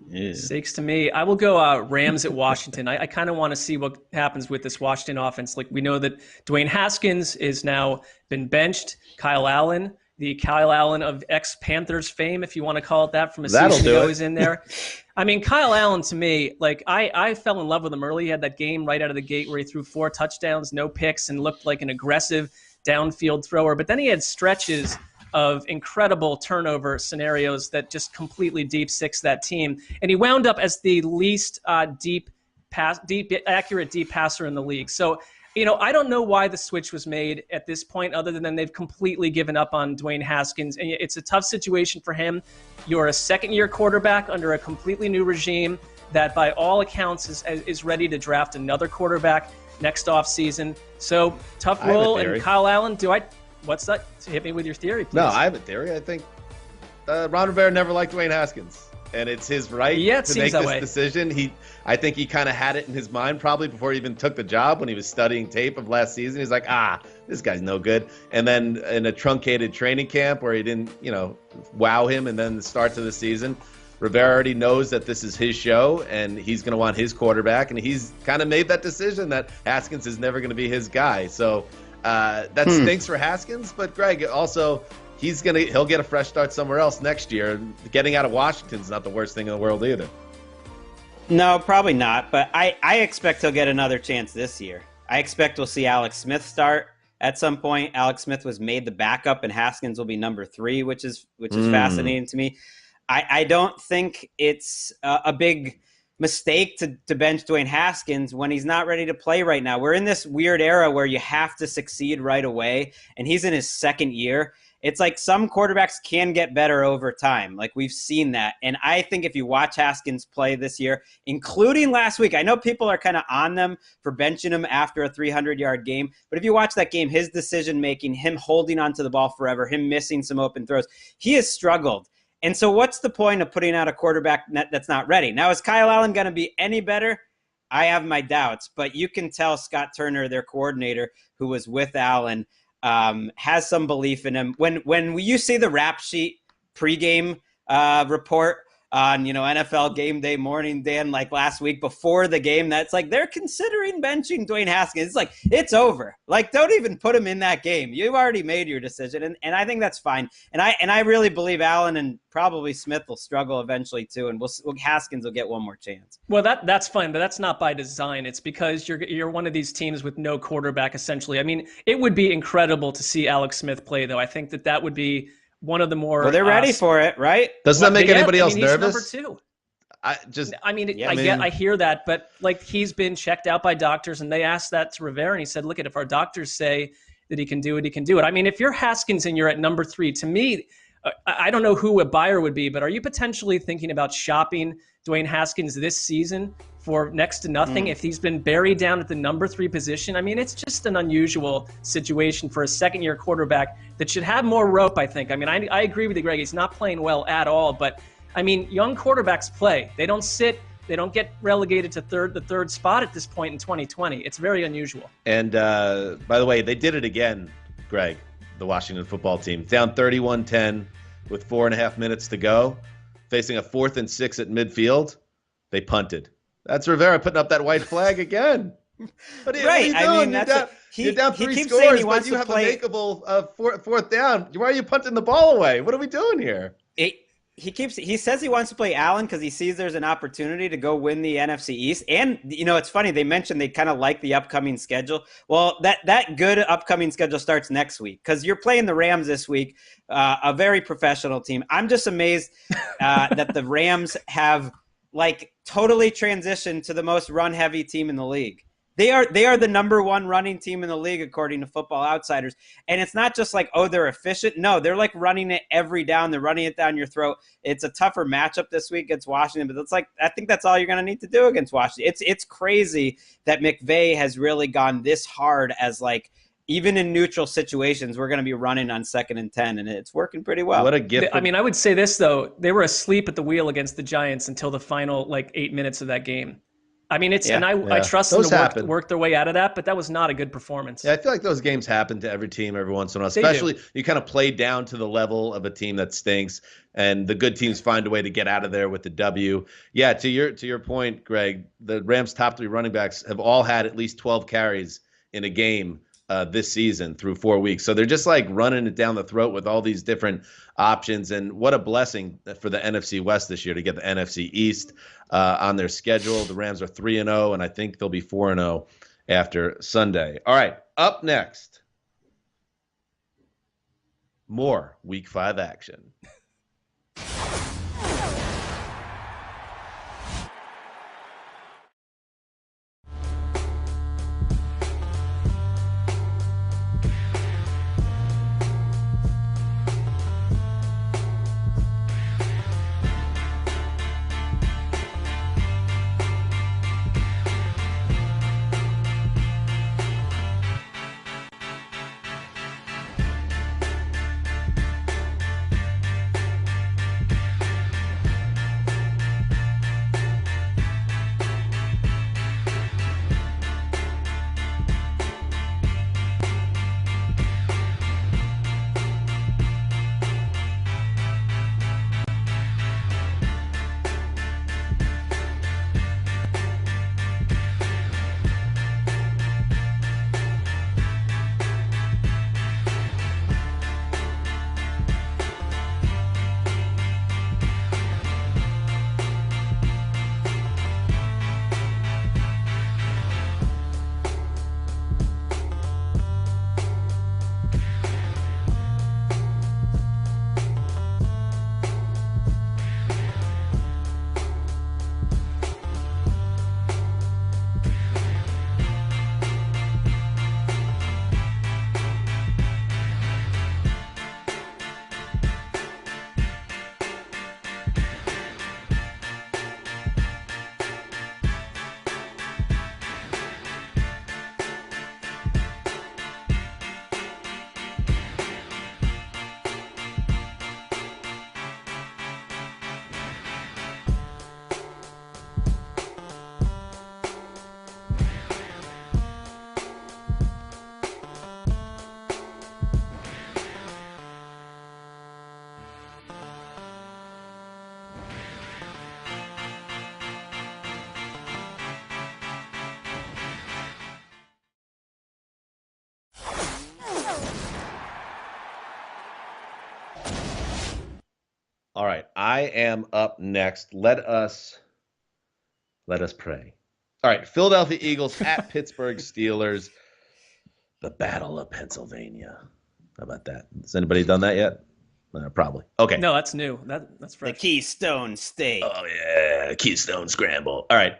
Yeah. Sakes to me. I will go Rams at Washington. I kind of want to see what happens with this Washington offense. Like, we know that Dwayne Haskins is now been benched. Kyle Allen, the Kyle Allen of ex-Panthers fame, if you want to call it that, from a season ago, is in there. I mean, Kyle Allen, to me, like, I fell in love with him early. He had that game right out of the gate where he threw 4 touchdowns, no picks, and looked like an aggressive downfield thrower. But then he had stretches of incredible turnover scenarios that just completely deep six that team. And he wound up as the least accurate deep passer in the league. So, I don't know why the switch was made at this point, other than they've completely given up on Dwayne Haskins. And it's a tough situation for him. You're a second-year quarterback under a completely new regime that, by all accounts, is ready to draft another quarterback next offseason. So, tough role. And Kyle Allen, what's that? Hit me with your theory, please. No, I have a theory. I think Ron Rivera never liked Dwayne Haskins, and it's his right to make this decision. I think he kind of had it in his mind probably before he even took the job when he was studying tape of last season. He's like, this guy's no good. And then in a truncated training camp where he didn't, wow him, and then the start to the season, Rivera already knows that this is his show and he's going to want his quarterback, and he's kind of made that decision that Haskins is never going to be his guy. So that stinks for Haskins, but Greg, also he'll get a fresh start somewhere else next year. Getting out of Washington's not the worst thing in the world either. No, probably not. But I expect he'll get another chance this year. I expect we'll see Alex Smith start at some point. Alex Smith was made the backup, and Haskins will be number 3, which is fascinating to me. I don't think it's a big mistake to bench Dwayne Haskins when he's not ready to play right now. We're in this weird era where you have to succeed right away, and he's in his second year. It's like some quarterbacks can get better over time. Like, we've seen that. And I think if you watch Haskins play this year, including last week, I know people are kind of on them for benching him after a 300-yard game. But if you watch that game, his decision-making, him holding onto the ball forever, him missing some open throws, he has struggled. And so what's the point of putting out a quarterback that's not ready? Now, is Kyle Allen going to be any better? I have my doubts. But you can tell Scott Turner, their coordinator, who was with Allen, has some belief in him. When you see the rap sheet pregame report on NFL game day morning, Dan, like last week before the game, that's like they're considering benching Dwayne Haskins. It's like, it's over. Like, don't even put him in that game. You've already made your decision, and I think that's fine. And I really believe Allen and probably Smith will struggle eventually too, and Haskins will get one more chance. Well, that's fine, but that's not by design. It's because you're one of these teams with no quarterback, essentially. I mean, it would be incredible to see Alex Smith play, though. I think that would be one of the more. Well, they're ready for it, right? Doesn't that make anybody else nervous? He's number 2. I hear that, but like, he's been checked out by doctors, and they asked that to Rivera, and he said, "Look, if our doctors say that he can do it, he can do it." I mean, if you're Haskins and you're at number 3, to me, I don't know who a buyer would be, but are you potentially thinking about shopping Dwayne Haskins this season for next to nothing if he's been buried down at the number 3 position? I mean, it's just an unusual situation for a second-year quarterback that should have more rope, I think. I mean, I agree with you, Greg. He's not playing well at all, but, I mean, young quarterbacks play. They don't sit. They don't get relegated to the third spot at this point in 2020. It's very unusual. And, by the way, they did it again, Greg, the Washington football team. Down 31-10 with 4.5 minutes to go, facing a 4th and 6 at midfield. They punted. That's Rivera putting up that white flag again. What are you doing? You're down 3 scores, but you have a makeable 4th down. Why are you punting the ball away? What are we doing here? He says he wants to play Allen because he sees there's an opportunity to go win the NFC East. And, it's funny. They mentioned they kind of like the upcoming schedule. Well, that good upcoming schedule starts next week because you're playing the Rams this week, a very professional team. I'm just amazed that the Rams have totally transitioned to the most run-heavy team in the league. They are the number 1 running team in the league, according to Football Outsiders. And it's not just they're efficient. No, they're running it every down. They're running it down your throat. It's a tougher matchup this week against Washington, but I think that's all you're going to need to do against Washington. It's crazy that McVay has really gone this hard as even in neutral situations, we're going to be running on 2nd and 10, and it's working pretty well. What a gift. I mean, I would say this, though. They were asleep at the wheel against the Giants until the final 8 minutes of that game. I mean, it's Yeah. and I Yeah. trust them Those to happen. work their way out of that, but that was not a good performance. Yeah, I feel like those games happen to every team every once in a while, They do. especially you kind of play down to the level of a team that stinks, and the good teams find a way to get out of there with the W. Yeah, to your point, Greg, the Rams' top 3 running backs have all had at least 12 carries in a game this season through 4 weeks. So they're just like running it down the throat with all these different options. And what a blessing for the NFC West this year to get the NFC East on their schedule. The Rams are 3-0, and I think they'll be 4-0 after Sunday. All right, up next, more Week 5 action. All right, I am up next. Let us pray. All right, Philadelphia Eagles at Pittsburgh Steelers. The Battle of Pennsylvania. How about that? Has anybody done that yet? Probably. Okay. No, that's new. That's fresh. The Keystone State. Oh, yeah. Keystone Scramble. All right.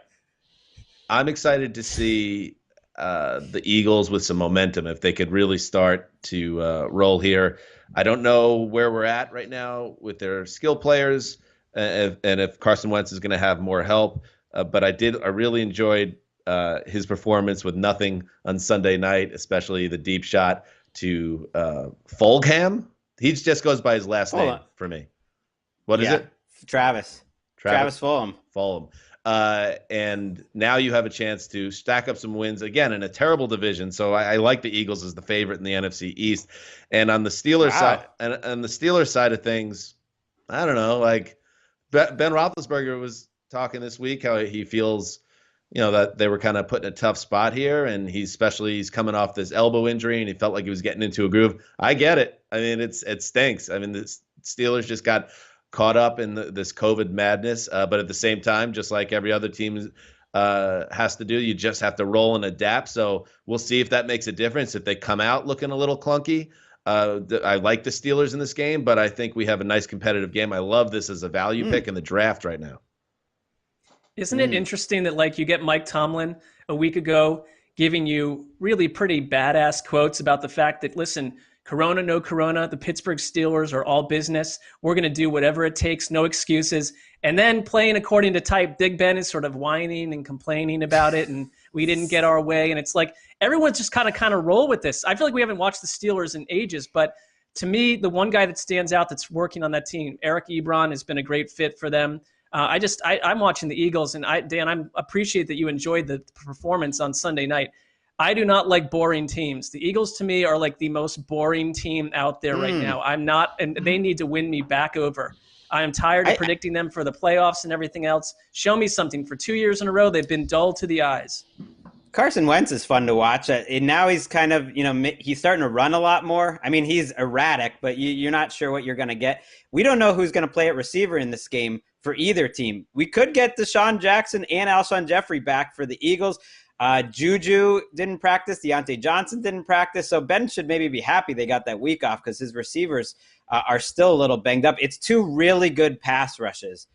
I'm excited to see the Eagles with some momentum if they could really start to roll here. I don't know where we're at right now with their skill players and if Carson Wentz is going to have more help. But I really enjoyed his performance with nothing on Sunday night, especially the deep shot to Fulgham. He just goes by his last name for me. What is it? Travis Fulgham. Fulgham. And now you have a chance to stack up some wins again in a terrible division. So I like the Eagles as the favorite in the NFC East. And on the Steelers side, and on the Steelers side of things, I don't know. Like Ben Roethlisberger was talking this week how he feels, that they were kind of put in a tough spot here, and he's coming off this elbow injury, and he felt like he was getting into a groove. I get it. I mean, it stinks. I mean, the Steelers just got caught up in this COVID madness, but at the same time, just like every other team has to do, you just have to roll and adapt. So we'll see if that makes a difference. If they come out looking a little clunky, I like the Steelers in this game, but I think we have a nice competitive game. I love this as a value pick in the draft right now. Isn't it interesting that you get Mike Tomlin a week ago giving you really pretty badass quotes about the fact that, listen, Corona, no Corona, the Pittsburgh Steelers are all business. We're going to do whatever it takes, no excuses. And then playing according to type, Big Ben is sort of whining and complaining about it, and we didn't get our way. And it's like everyone's just kind of roll with this. I feel like we haven't watched the Steelers in ages, but to me, the one guy that stands out that's working on that team, Eric Ebron, has been a great fit for them. I'm watching the Eagles, and Dan, I appreciate that you enjoyed the performance on Sunday night. I do not like boring teams. The Eagles, to me, are like the most boring team out there right now. I'm not, and they need to win me back over. I am tired of predicting them for the playoffs and everything else. Show me something. For 2 years in a row, they've been dull to the eyes. Carson Wentz is fun to watch. And now he's kind of, he's starting to run a lot more. I mean, he's erratic, but you're not sure what you're going to get. We don't know who's going to play at receiver in this game for either team. We could get Deshaun Jackson and Alshon Jeffrey back for the Eagles. Juju didn't practice. Deontay Johnson didn't practice. So Ben should maybe be happy they got that week off because his receivers are still a little banged up. It's two really good pass rushes.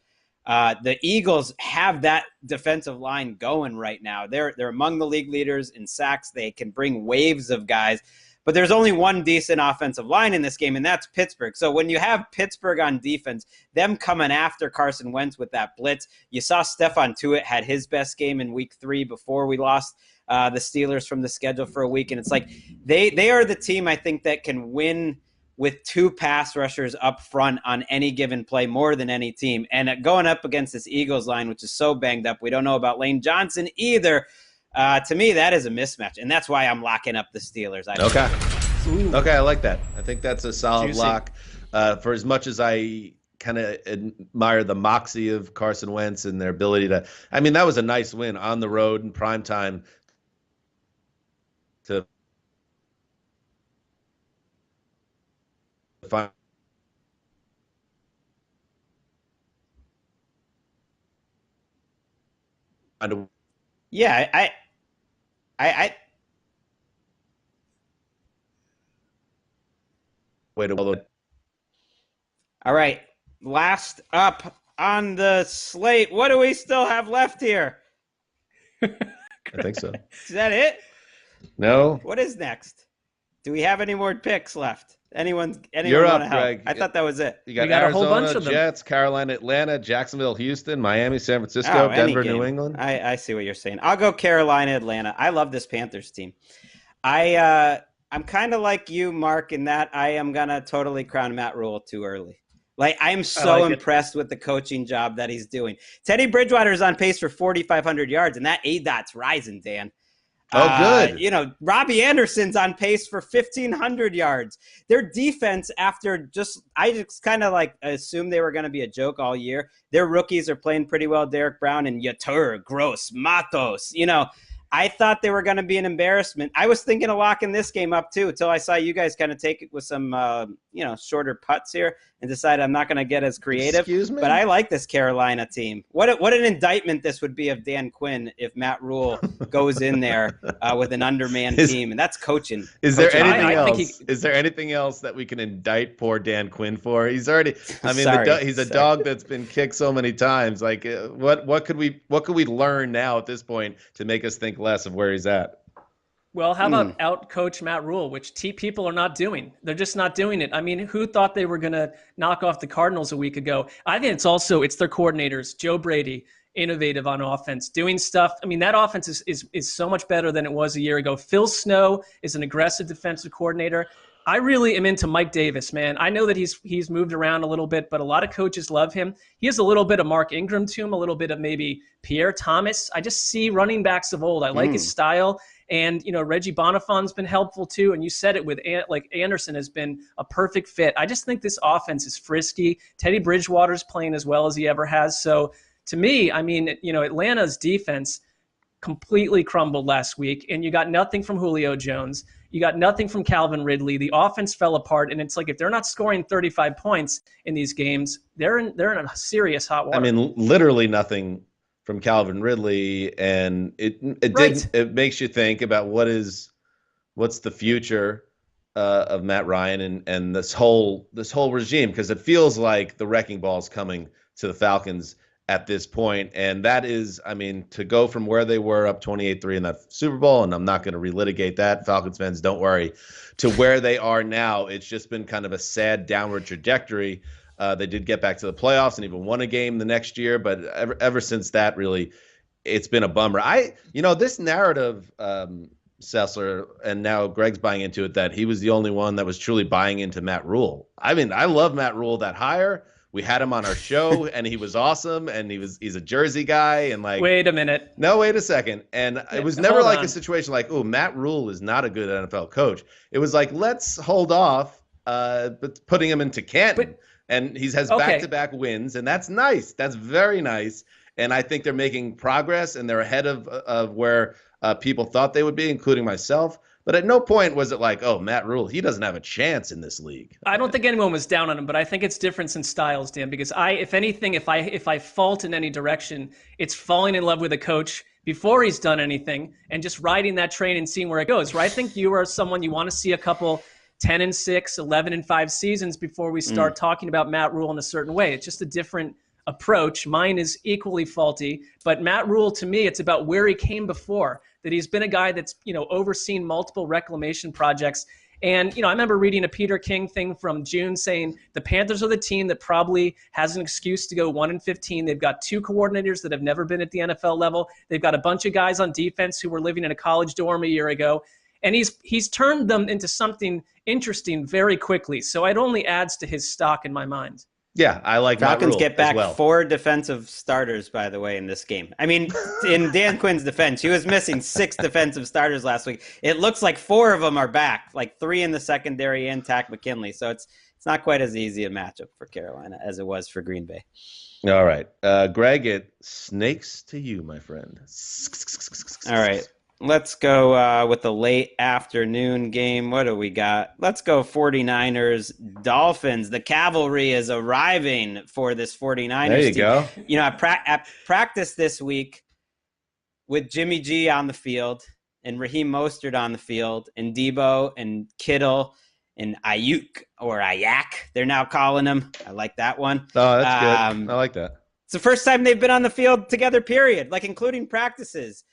The Eagles have that defensive line going right now. They're among the league leaders in sacks. They can bring waves of guys. But there's only one decent offensive line in this game, and that's Pittsburgh. So when you have Pittsburgh on defense, them coming after Carson Wentz with that blitz, you saw Stephon Tuitt had his best game in week 3 before we lost the Steelers from the schedule for a week. And it's like they are the team, I think, that can win with 2 pass rushers up front on any given play more than any team. And going up against this Eagles line, which is so banged up, we don't know about Lane Johnson either. To me, that is a mismatch, and that's why I'm locking up the Steelers. Okay, I like that. I think that's a solid Juicy. lock. For as much as I kind of admire the moxie of Carson Wentz and their ability to – I mean, that was a nice win on the road in prime time to find a Yeah, I way to all right. Last up on the slate. What do we still have left here? I think so. Is that it? No. What is next? Do we have any more picks left? Anyone You're want up, to help? Greg. I thought that was it. You got, got a Arizona, whole bunch of them. Jets, Carolina, Atlanta, Jacksonville, Houston, Miami, San Francisco, Any Denver, game. New England. I see what you're saying. I'll go Carolina, Atlanta. I love this Panthers team. I'm kind of like you, Mark, in that I am gonna totally crown Matt Rule too early. Like, I'm so impressed with the coaching job that he's doing. Teddy Bridgewater is on pace for 4,500 yards, and that ADOT's rising, Dan. Oh, good. Robbie Anderson's on pace for 1,500 yards. Their defense, I just kind of like assumed they were going to be a joke all year. Their rookies are playing pretty well. Derek Brown and Yatur, Gross, Matos. I thought they were going to be an embarrassment. I was thinking of locking this game up too until I saw you guys kind of take it with some, shorter putts here and decide I'm not going to get as creative. Excuse me? But I like this Carolina team. What an indictment this would be of Dan Quinn if Matt Rule goes in there with an undermanned team, and that's coaching. Is there anything else? Is there anything else that we can indict poor Dan Quinn for? He's already. I mean, he's a dog that's been kicked so many times. Like, what could we learn now at this point to make us think less of where he's at? Well, how about out-coach Matt Rule, which people are not doing. They're just not doing it. I mean, who thought they were going to knock off the Cardinals a week ago? I think it's their coordinators, Joe Brady, innovative on offense, doing stuff. I mean, that offense is so much better than it was a year ago. Phil Snow is an aggressive defensive coordinator. I really am into Mike Davis, man. I know that he's moved around a little bit, but a lot of coaches love him. He has a little bit of Mark Ingram to him, a little bit of maybe Pierre Thomas. I just see running backs of old. I like his style. And, Reggie Bonifon's been helpful too. And you said it with Anderson has been a perfect fit. I just think this offense is frisky. Teddy Bridgewater's playing as well as he ever has. So to me, I mean, Atlanta's defense completely crumbled last week. And you got nothing from Julio Jones. You got nothing from Calvin Ridley. The offense fell apart. And it's like, if they're not scoring 35 points in these games, they're in a serious hot water. I mean, literally nothing from Calvin Ridley, and it makes you think about what's the future of Matt Ryan and this whole regime, because it feels like the wrecking ball is coming to the Falcons at this point, and that is, I mean, to go from where they were up 28-3 in that Super Bowl, and I'm not going to relitigate that, Falcons fans, don't worry, to where they are now. It's just been kind of a sad downward trajectory. They did get back to the playoffs and even won a game the next year, but ever since that, really, it's been a bummer. This narrative, Sessler, and now Greg's buying into it, that he was the only one that was truly buying into Matt Rule. I mean, I love Matt Rule. That hire We had him on our show, and he was awesome, and he's a Jersey guy, and like. Wait a minute. No, wait a second. And it was never like a situation like, oh, Matt Rule is not a good NFL coach. It was like, let's hold off, but putting him into Canton, and he has back-to-back wins, and that's nice. That's very nice. And I think they're making progress, and they're ahead of where people thought they would be, including myself. But at no point was it like, oh, Matt Rule, he doesn't have a chance in this league. I don't think anyone was down on him, but I think it's difference in styles, Dan, because if anything, if I fault in any direction, it's falling in love with a coach before he's done anything and just riding that train and seeing where it goes. Right? I think you are someone you want to see a couple 10-6, 11-5 seasons before we start talking about Matt Rule in a certain way. It's just a different approach. Mine is equally faulty, but Matt Rule, to me, it's about where he came before, that he's been a guy that's, overseen multiple reclamation projects. And, I remember reading a Peter King thing from June saying the Panthers are the team that probably has an excuse to go 1-15. They've got 2 coordinators that have never been at the NFL level. They've got a bunch of guys on defense who were living in a college dorm a year ago. And he's turned them into something interesting very quickly. So it only adds to his stock in my mind. Yeah, I like Falcons get back well. 4 defensive starters, by the way, in this game. I mean, in Dan Quinn's defense, he was missing 6 defensive starters last week. It looks like 4 of them are back, like 3 in the secondary and Takk McKinley. So it's not quite as easy a matchup for Carolina as it was for Green Bay. All right. Greg, it snakes to you, my friend. All right. Let's go with the late afternoon game. What do we got? Let's go 49ers, Dolphins. The cavalry is arriving for this 49ers There you team. go. I practiced this week with Jimmy G on the field and Raheem Mostert on the field and Debo and Kittle and Ayuk or Ayak, they're now calling him. I like that one. Oh, that's good. I like that. It's the first time they've been on the field together, period, like including practices.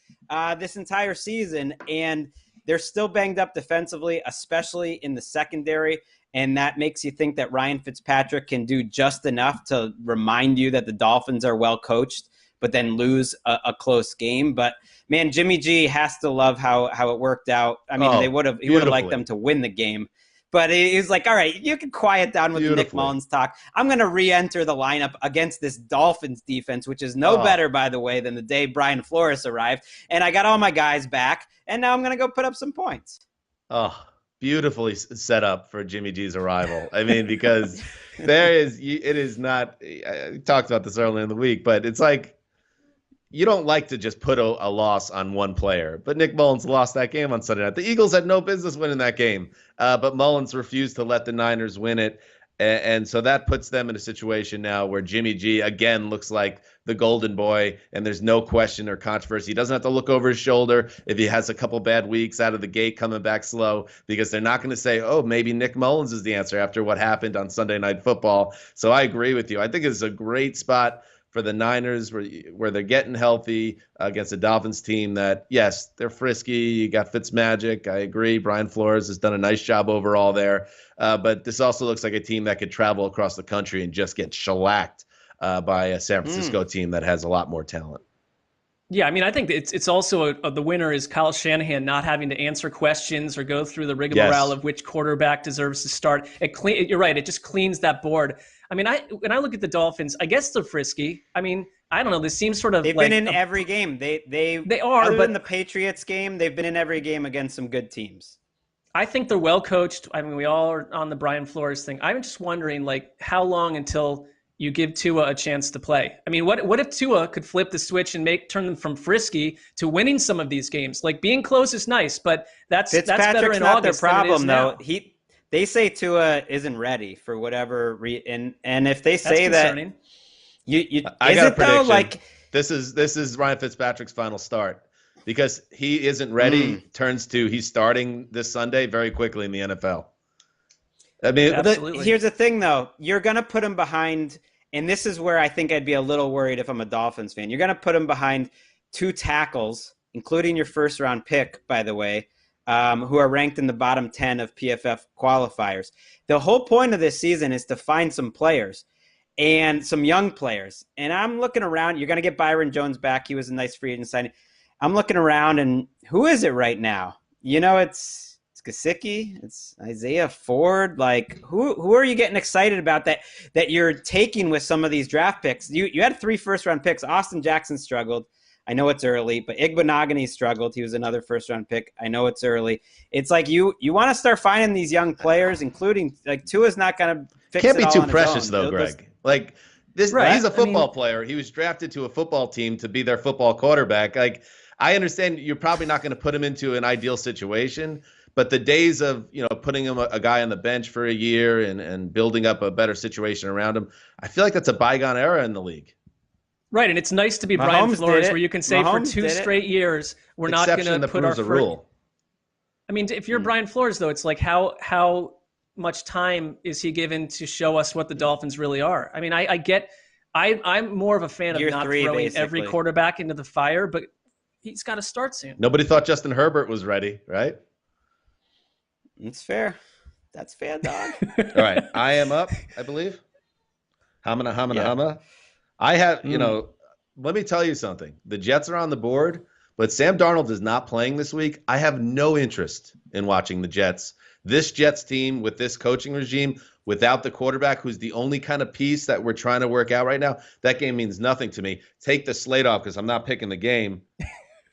This entire season, and they're still banged up defensively, especially in the secondary, and that makes you think that Ryan Fitzpatrick can do just enough to remind you that the Dolphins are well coached, but then lose a close game. But man, Jimmy G has to love how it worked out. I mean, he would have liked them to win the game. But he's like, all right, you can quiet down with the Nick Mullins talk. I'm going to re-enter the lineup against this Dolphins defense, which is no better, by the way, than the day Brian Flores arrived. And I got all my guys back, and now I'm going to go put up some points. Oh, beautifully set up for Jimmy G's arrival. I mean, because it is not, I talked about this earlier in the week, but it's like, you don't like to just put a loss on one player. But Nick Mullins lost that game on Sunday night. The Eagles had no business winning that game. But Mullins refused to let the Niners win it. And so that puts them in a situation now where Jimmy G, again, looks like the golden boy. And there's no question or controversy. He doesn't have to look over his shoulder if he has a couple bad weeks out of the gate coming back slow. Because they're not going to say, oh, maybe Nick Mullins is the answer after what happened on Sunday Night Football. So I agree with you. I think it's a great spot for the Niners where they're getting healthy against a Dolphins team that, yes, they're frisky. You got Fitzmagic. I agree. Brian Flores has done a nice job overall there. But this also looks like a team that could travel across the country and just get shellacked by a San Francisco team that has a lot more talent. Yeah, I mean, I think it's also the winner is Kyle Shanahan not having to answer questions or go through the rigmarole of which quarterback deserves to start. You're right. It just cleans that board. I mean, when I look at the Dolphins, I guess they're frisky. I mean, I don't know. This seems sort of they've been in every game. They are, other than the Patriots game, they've been in every game against some good teams. I think they're well coached. I mean, we all are on the Brian Flores thing. I'm just wondering, like, how long until you give Tua a chance to play? I mean, what if Tua could flip the switch and turn them from frisky to winning some of these games? Like, being close is nice, but that's better in August their problem, than it is though. now. They say Tua isn't ready for whatever and if they say that's that, I got a prediction. Like, this is Ryan Fitzpatrick's final start because he isn't ready. Turns to he's starting this Sunday very quickly in the NFL. I mean, here's the thing, though. You're going to put him behind, and this is where I think I'd be a little worried if I'm a Dolphins fan. You're going to put him behind 2 tackles, including your first-round pick, by the way, who are ranked in the bottom 10 of PFF qualifiers. The whole point of this season is to find some players and some young players. And I'm looking around. You're going to get Byron Jones back. He was a nice free agent signing. I'm looking around, and who is it right now? It's It's Gesicki. It's Isaiah Ford. Like, who are you getting excited about that you're taking with some of these draft picks? You had 3 first-round picks. Austin Jackson struggled. I know it's early, but Igbenogany struggled. He was another first-round pick. I know it's early. It's like you want to start finding these young players, including like Tua's not going to fix Can't it be all too on his precious own. though, Greg. Like this, Right. he's a football player. He was drafted to a football team to be their football quarterback. Like I understand you're probably not going to put him into an ideal situation, but the days of putting him a guy on the bench for a year and building up a better situation around him, I feel like that's a bygone era in the league. Right, and it's nice to be Mahomes Brian Flores, where you can say Mahomes for 2 straight years we're not going to put our rule. I mean, if you're Brian Flores, though, it's like how much time is he given to show us what the Dolphins really are? I mean, I'm more of a fan of not throwing basically every quarterback into the fire, but he's got to start soon. Nobody thought Justin Herbert was ready, right? It's fair. That's fair, dog. All right, I am up, I believe. Hamana. I have, let me tell you something. The Jets are on the board, but Sam Darnold is not playing this week. I have no interest in watching the Jets. This Jets team with this coaching regime, without the quarterback, who's the only kind of piece that we're trying to work out right now, that game means nothing to me. Take the slate off because I'm not picking the game.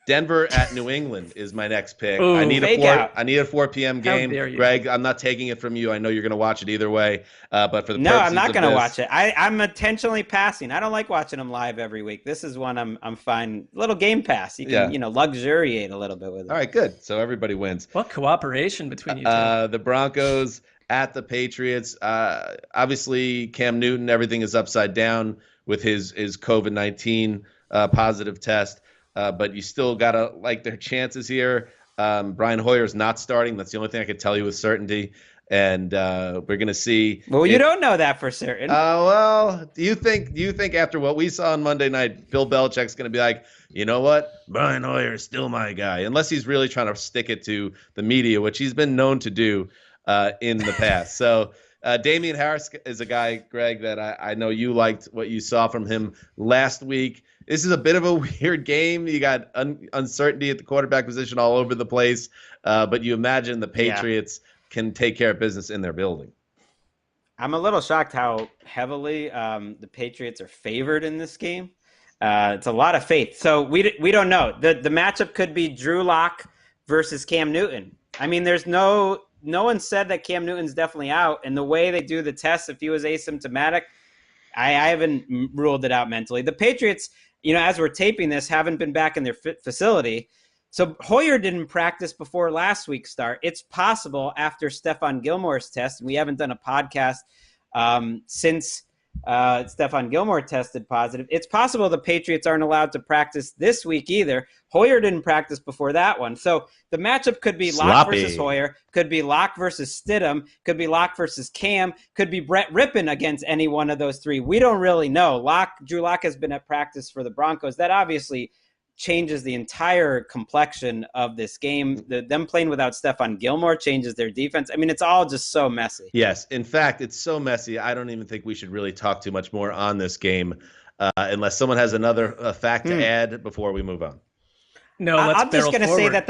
Denver at New England is my next pick. Ooh, I need a 4 p.m. game. Greg, I'm not taking it from you. I know you're going to watch it either way. But for the No, I'm not going to watch it. I'm intentionally passing. I don't like watching them live every week. This is one I'm fine. Little Game Pass. You can luxuriate a little bit with it. All right, good. So everybody wins. What cooperation between you two? The Broncos at the Patriots. Obviously, Cam Newton, everything is upside down with his COVID-19 positive test. But you still got to like their chances here. Brian Hoyer's not starting. That's the only thing I could tell you with certainty. And we're going to see. Well, you don't know that for certain. Well, do you think after what we saw on Monday night, Bill Belichick's going to be like, you know what? Brian Hoyer is still my guy. Unless he's really trying to stick it to the media, which he's been known to do in the past. So Damian Harris is a guy, Greg, that I know you liked what you saw from him last week. This is a bit of a weird game. You got uncertainty at the quarterback position all over the place, but you imagine the Patriots can take care of business in their building. I'm a little shocked how heavily the Patriots are favored in this game. It's a lot of faith. So we don't know. The matchup could be Drew Lock versus Cam Newton. I mean, there's no one said that Cam Newton's definitely out, and the way they do the test, if he was asymptomatic, I haven't ruled it out mentally. The Patriots, as we're taping this, haven't been back in their facility. So Hoyer didn't practice before last week's start. It's possible after Stephon Gilmore's test, we haven't done a podcast since Stephon Gilmore tested positive. It's possible the Patriots aren't allowed to practice this week either. Hoyer didn't practice before that one. So the matchup could be Locke versus Hoyer, could be Locke versus Stidham, could be Locke versus Cam, could be Brett Rippon against any one of those three. We don't really know. Drew Lock has been at practice for the Broncos. That obviously changes the entire complexion of this game. Them playing without Stephon Gilmore changes their defense. I mean, it's all just so messy. Yes. In fact, it's so messy. I don't even think we should really talk too much more on this game unless someone has another fact to add before we move on. No, I'm just going to say that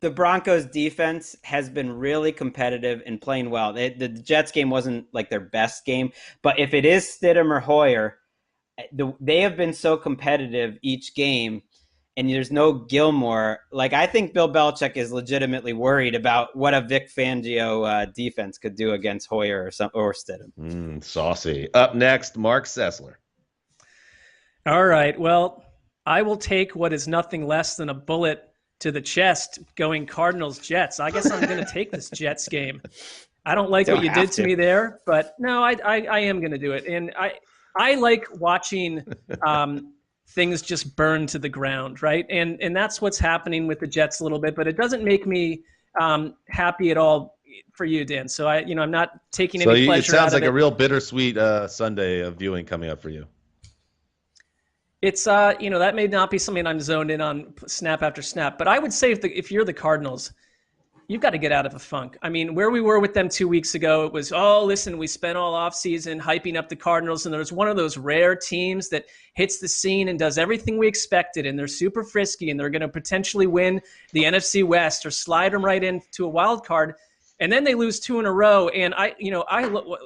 the Broncos defense has been really competitive and playing well. The Jets game wasn't like their best game, but if it is Stidham or Hoyer, they have been so competitive each game. And there's no Gilmore. Like, I think Bill Belichick is legitimately worried about what a Vic Fangio defense could do against Hoyer or Stidham. Saucy. Up next, Mark Sessler. All right. Well, I will take what is nothing less than a bullet to the chest going Cardinals-Jets. I guess I'm going to take this Jets game. I don't like what you did to me there, but no, I am going to do it. And I like watching things just burn to the ground, right? And that's what's happening with the Jets a little bit, but it doesn't make me happy at all for you, Dan. So I'm not taking any pleasure out of it. It sounds like a real bittersweet Sunday of viewing coming up for you. It's that may not be something I'm zoned in on snap after snap, but I would say if you're the Cardinals, you've got to get out of a funk. I mean, where we were with them 2 weeks ago, it was, oh, listen, we spent all offseason hyping up the Cardinals, and there's one of those rare teams that hits the scene and does everything we expected, and they're super frisky, and they're going to potentially win the NFC West or slide them right into a wild card. And then they lose 2 in a row. And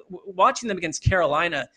watching them against Carolina,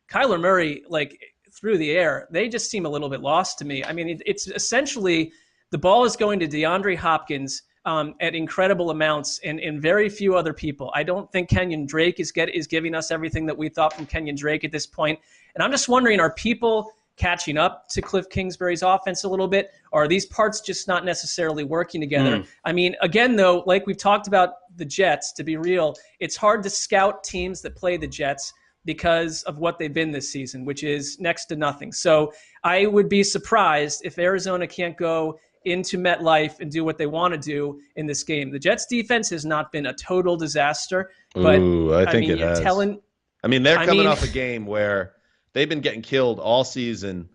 Kyler Murray, like through the air, they just seem a little bit lost to me. I mean, it's essentially the ball is going to DeAndre Hopkins at incredible amounts and very few other people. I don't think Kenyon Drake is giving us everything that we thought from Kenyon Drake at this point. And I'm just wondering, are people catching up to Cliff Kingsbury's offense a little bit? Or are these parts just not necessarily working together? I mean, again, though, like we've talked about the Jets, to be real, it's hard to scout teams that play the Jets because of what they've been this season, which is next to nothing. So I would be surprised if Arizona can't go into MetLife and do what they want to do in this game. The Jets defense has not been a total disaster, but I think it has. They're coming off a game where they've been getting killed all season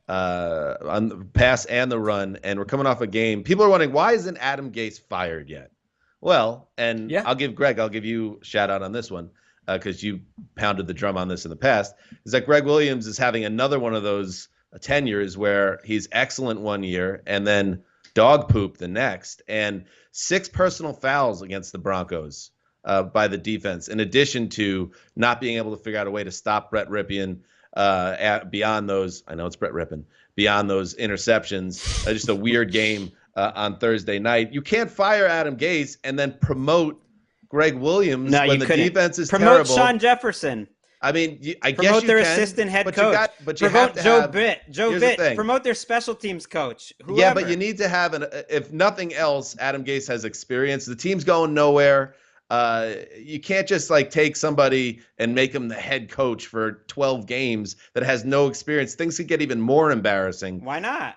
on the pass and the run, and we're coming off a game. People are wondering, why isn't Adam Gase fired yet? Well, and I'll give you a shout out on this one because you pounded the drum on this in the past, is that Greg Williams is having another one of those tenures where he's excellent one year and then dog poop the next, and 6 personal fouls against the Broncos by the defense, in addition to not being able to figure out a way to stop Brett Rypien beyond those. I know it's Brett Rypien. Beyond those interceptions, just a weird game on Thursday night. You can't fire Adam Gase and then promote Greg Williams when the defense is terrible. Promote Sean Jefferson. I mean, I guess promote you their can, assistant head but coach. You have to Joe have, Vitt. Promote their special teams coach. Whoever. Yeah, but you need to have if nothing else, Adam Gase has experience. The team's going nowhere. You can't just take somebody and make him the head coach for 12 games that has no experience. Things could get even more embarrassing. Why not?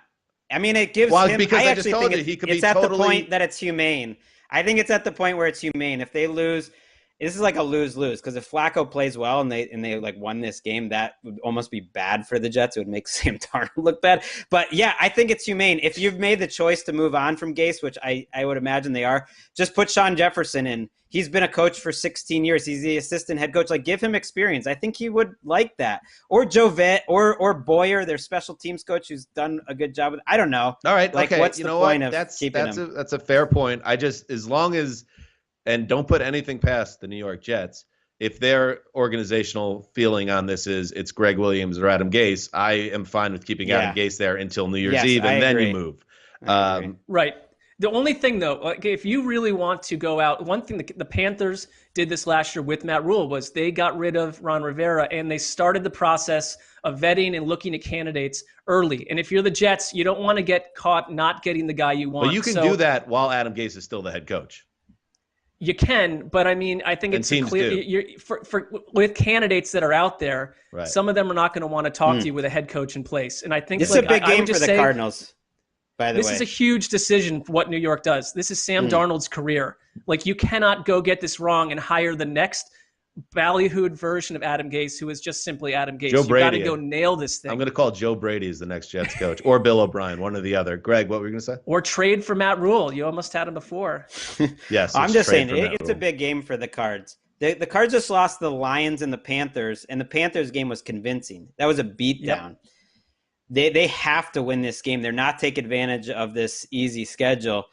I mean, it gives him. Because I just told you he could be it's at the point that it's humane. I think it's at the point where it's humane. If they lose, this is like a lose-lose, because if Flacco plays well and they won this game, that would almost be bad for the Jets. It would make Sam Darnold look bad. But yeah, I think it's humane. If you've made the choice to move on from Gase, which I would imagine they are, just put Sean Jefferson in. He's been a coach for 16 years. He's the assistant head coach. Give him experience. I think he would like that. Or Joe Vitt or Boyer, their special teams coach, who's done a good job with. I don't know. All right. Okay. What's the point of keeping him? That's a fair point. As long as, and don't put anything past the New York Jets, if their organizational feeling on this is it's Greg Williams or Adam Gase, I am fine with keeping Adam Gase there until New Year's Eve, and then you move. Right. The only thing, though, if you really want to go out, one thing the Panthers did this last year with Matt Rule was they got rid of Ron Rivera and they started the process of vetting and looking at candidates early. And if you're the Jets, you don't want to get caught not getting the guy you want. But you can do that while Adam Gase is still the head coach. You can, but I mean, I think it's clear with candidates that are out there. Right. Some of them are not going to want to talk to you with a head coach in place. And I think this is a big game for the Cardinals. By the way, this is a huge decision for what New York does. This is Sam Darnold's career. You cannot go get this wrong and hire the next ballyhooed version of Adam Gase, who is just simply Adam Gase. You got to go nail this thing. I'm going to call Joe Brady as the next Jets coach, or Bill O'Brien, one or the other. Greg, what were you going to say? Or trade for Matt Rule. You almost had him before. Yes, I'm just saying it's a big game for the Cards. The Cards just lost the Lions and the Panthers, and the Panthers game was convincing. That was a beatdown. Yep. They have to win this game. They're not taking advantage of this easy schedule,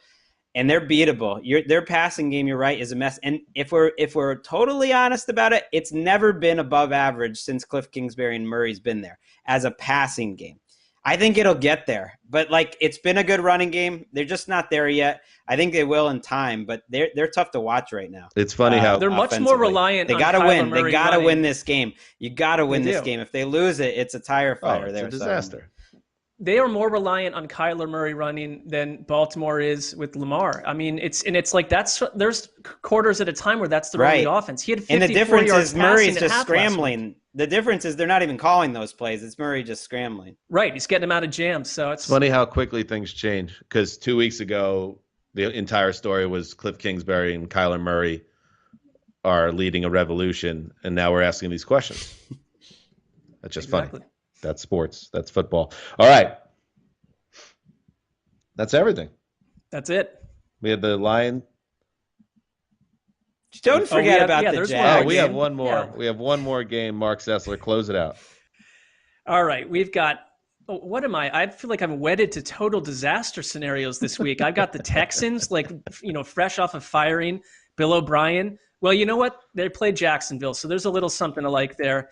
and they're beatable. Their passing game, you're right, is a mess. And if we're totally honest about it, it's never been above average since Cliff Kingsbury and Murray's been there as a passing game. I think it'll get there, but it's been a good running game. They're just not there yet. I think they will in time, but they're tough to watch right now. It's funny how they're much more reliant. They got to win. Murray they got to win this game. You got to win this game. If they lose it, it's a tire fire. It's a disaster. They are more reliant on Kyler Murray running than Baltimore is with Lamar. I mean, there's quarters at a time where that's the running offense. He had 54 and the difference yards is Murray's just scrambling. The difference is they're not even calling those plays. It's Murray just scrambling. Right, he's getting them out of jams. So it's funny how quickly things change. Because 2 weeks ago, the entire story was Cliff Kingsbury and Kyler Murray are leading a revolution, and now we're asking these questions. That's just funny. That's sports. That's football. All right. That's everything. That's it. We had the Lion Don't forget about the Jags. Oh, we have one more. Yeah. We have one more game. Mark Sessler, close it out. All right, we've got. What am I? I feel like I'm wedded to total disaster scenarios this week. I've got the Texans, fresh off of firing Bill O'Brien. Well, you know what? They played Jacksonville, so there's a little something to like there.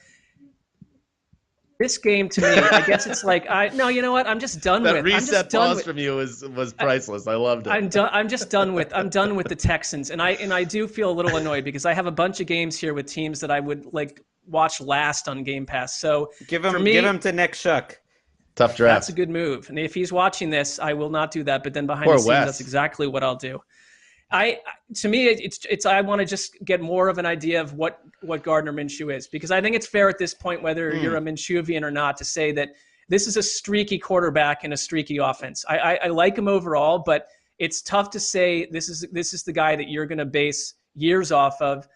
This game to me, I guess it's you know what? I'm just done with. That reset pause from you was priceless. I loved it. I'm done with the Texans, and I do feel a little annoyed because I have a bunch of games here with teams that I would watch last on Game Pass. So give him to Nick Shuck. Tough draft. That's a good move. And if he's watching this, I will not do that. But then behind the scenes, that's exactly what I'll do. To me, it's I want to just get more of an idea of what Gardner Minshew is, because I think it's fair at this point, whether you're a Minshewian or not, to say that this is a streaky quarterback and a streaky offense. I like him overall, but it's tough to say this is the guy that you're going to base years off of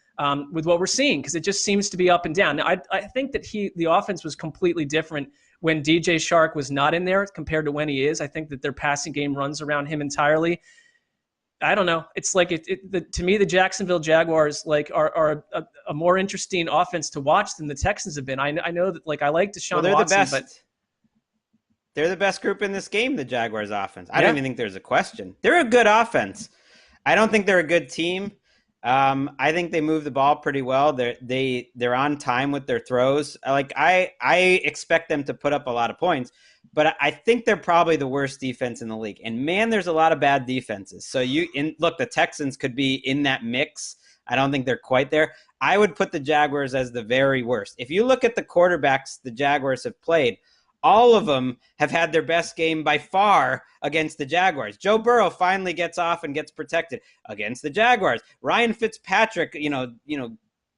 with what we're seeing, because it just seems to be up and down. Now, I think that the offense was completely different when DJ Shark was not in there compared to when he is. I think that their passing game runs around him entirely. I don't know. It's to me, the Jacksonville Jaguars are a more interesting offense to watch than the Texans have been. I know that I like Deshaun Watson, but they're the best group in this game, the Jaguars offense. I don't even think there's a question. They're a good offense. I don't think they're a good team. I think they move the ball pretty well. They're on time with their throws. I expect them to put up a lot of points, but I think they're probably the worst defense in the league. And man, there's a lot of bad defenses. So the Texans could be in that mix. I don't think they're quite there. I would put the Jaguars as the very worst. If you look at the quarterbacks the Jaguars have played, all of them have had their best game by far against the Jaguars. Joe Burrow finally gets off and gets protected against the Jaguars. Ryan Fitzpatrick,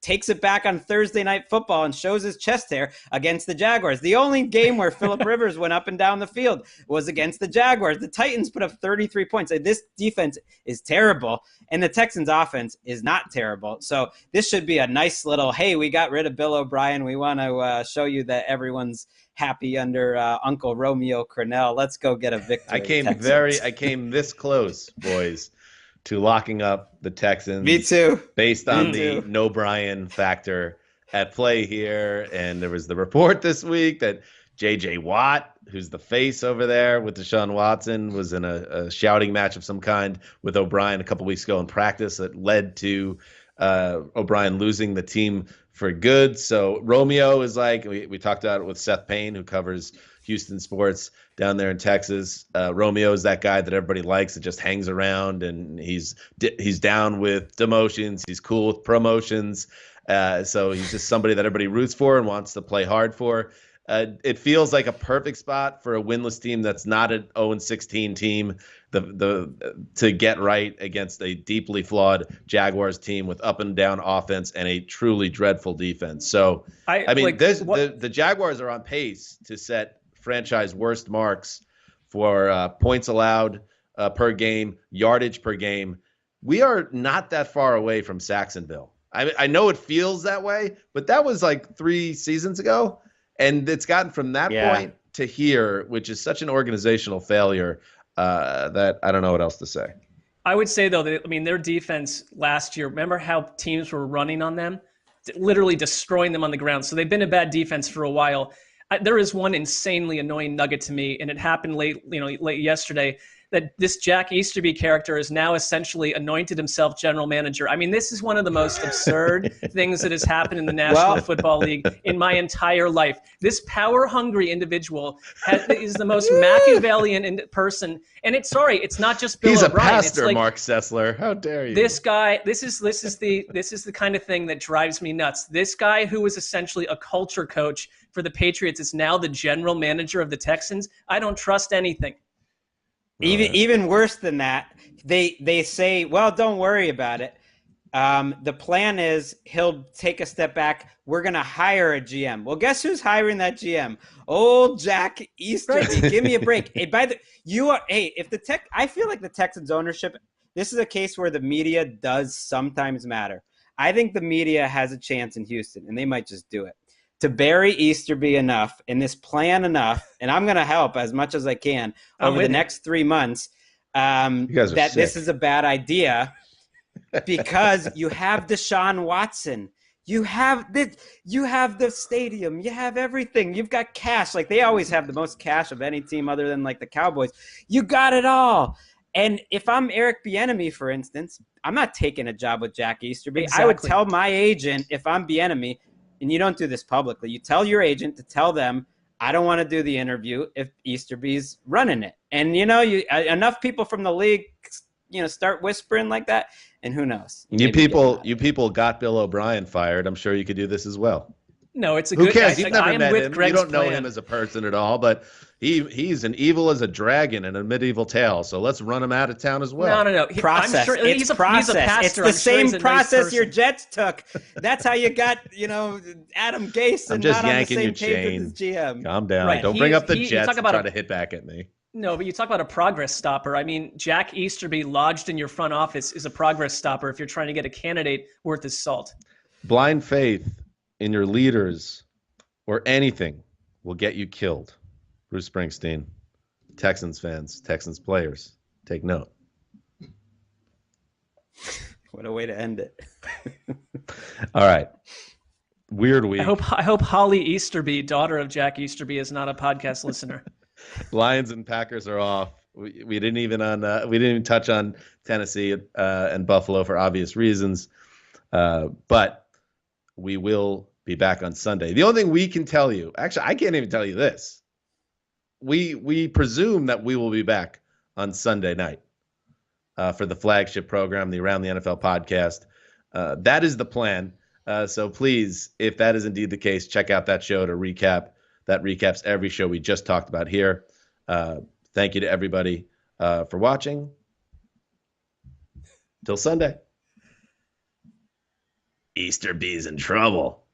takes it back on Thursday Night Football and shows his chest hair against the Jaguars. The only game where Phillip Rivers went up and down the field was against the Jaguars. The Titans put up 33 points. This defense is terrible, and the Texans offense is not terrible. So this should be a nice little, hey, we got rid of Bill O'Brien. We want to show you that everyone's happy under Uncle Romeo Crennel. Let's go get a victory. I came this close, boys, to locking up the Texans. Me too. Based on the no Brian factor at play here. And there was the report this week that J.J. Watt, who's the face over there with Deshaun Watson, was in a shouting match of some kind with O'Brien a couple weeks ago in practice that led to O'Brien losing the team for good. So Romeo is we talked about it with Seth Payne, who covers Houston sports down there in Texas. Romeo is that guy that everybody likes, that just hangs around, and he's down with demotions. He's cool with promotions. So he's just somebody that everybody roots for and wants to play hard for. It feels like a perfect spot for a winless team that's not an 0-16 team to get right against a deeply flawed Jaguars team with up and down offense and a truly dreadful defense. So the Jaguars are on pace to set franchise worst marks for points allowed per game, yardage per game. We are not that far away from Saxonville. I know it feels that way, but that was 3 seasons ago. And it's gotten from that point to here, which is such an organizational failure that I don't know what else to say. I would say, though, their defense last year, remember how teams were running on them, literally destroying them on the ground. So they've been a bad defense for a while. There is one insanely annoying nugget to me, and it happened late yesterday, that this Jack Easterby character has now essentially anointed himself general manager. This is one of the most absurd things that has happened in the National Football League in my entire life. This power-hungry individual is the most Machiavellian person. And it's not just Bill O'Brien. He's a pastor, Mark Sessler. How dare you? This guy, this is the kind of thing that drives me nuts. This guy, who was essentially a culture coach for the Patriots, is now the general manager of the Texans. I don't trust anything. Even worse than that, they say, well, don't worry about it. The plan is he'll take a step back. We're going to hire a GM. Well, guess who's hiring that GM? Old Jack Easterby. Right. Give me a break. I feel like the Texans ownership, this is a case where the media does sometimes matter. I think the media has a chance in Houston, and they might just do it, to bury Easterby enough and this plan enough, and I'm going to help as much as I can over the next 3 months, that this is a bad idea. because you have Deshaun Watson. You have the stadium. You have everything. You've got cash. Like, they always have the most cash of any team other than like the Cowboys. You got it all. And if I'm Eric Bieniemy, for instance, I'm not taking a job with Jack Easterby. Exactly. I would tell my agent, if I'm Bieniemy, and you don't do this publicly, you tell your agent to tell them, I don't want to do the interview if Easterby's running it. And, enough people from the league, start whispering like that, and who knows? You people got Bill O'Brien fired. I'm sure you could do this as well. No, it's a Who good. cares? You've never I am met with him. Greg's You don't know plan. him as a person at all, but he's an evil as a dragon in a medieval tale. So let's run him out of town as well. No. Process. I'm sure It's he's a process. pastor. It's the I'm sure same he's a nice process person. your Jets took. That's how you got, Adam Gase I'm and just not on the yanking same your page chain. with his GM. Calm down. Right. Don't bring up the you Jets talk and about try a- to hit back at me. No, but you talk about a progress stopper. I mean, Jack Easterby lodged in your front office is a progress stopper if you're trying to get a candidate worth his salt. Blind faith in your leaders or anything will get you killed. Bruce Springsteen. Texans fans, Texans players, take note. What a way to end it. All right. Weird week. I hope Holly Easterby, daughter of Jack Easterby, is not a podcast listener. Lions and Packers are off. We didn't even touch on Tennessee and Buffalo for obvious reasons. But we will be back on Sunday. The only thing we can tell you, actually, I can't even tell you this. We presume that we will be back on Sunday night for the flagship program, the Around the NFL podcast. That is the plan. So please, if that is indeed the case, check out that show to recap. That recaps every show we just talked about here. Thank you to everybody for watching. Till Sunday. Easterby's in trouble.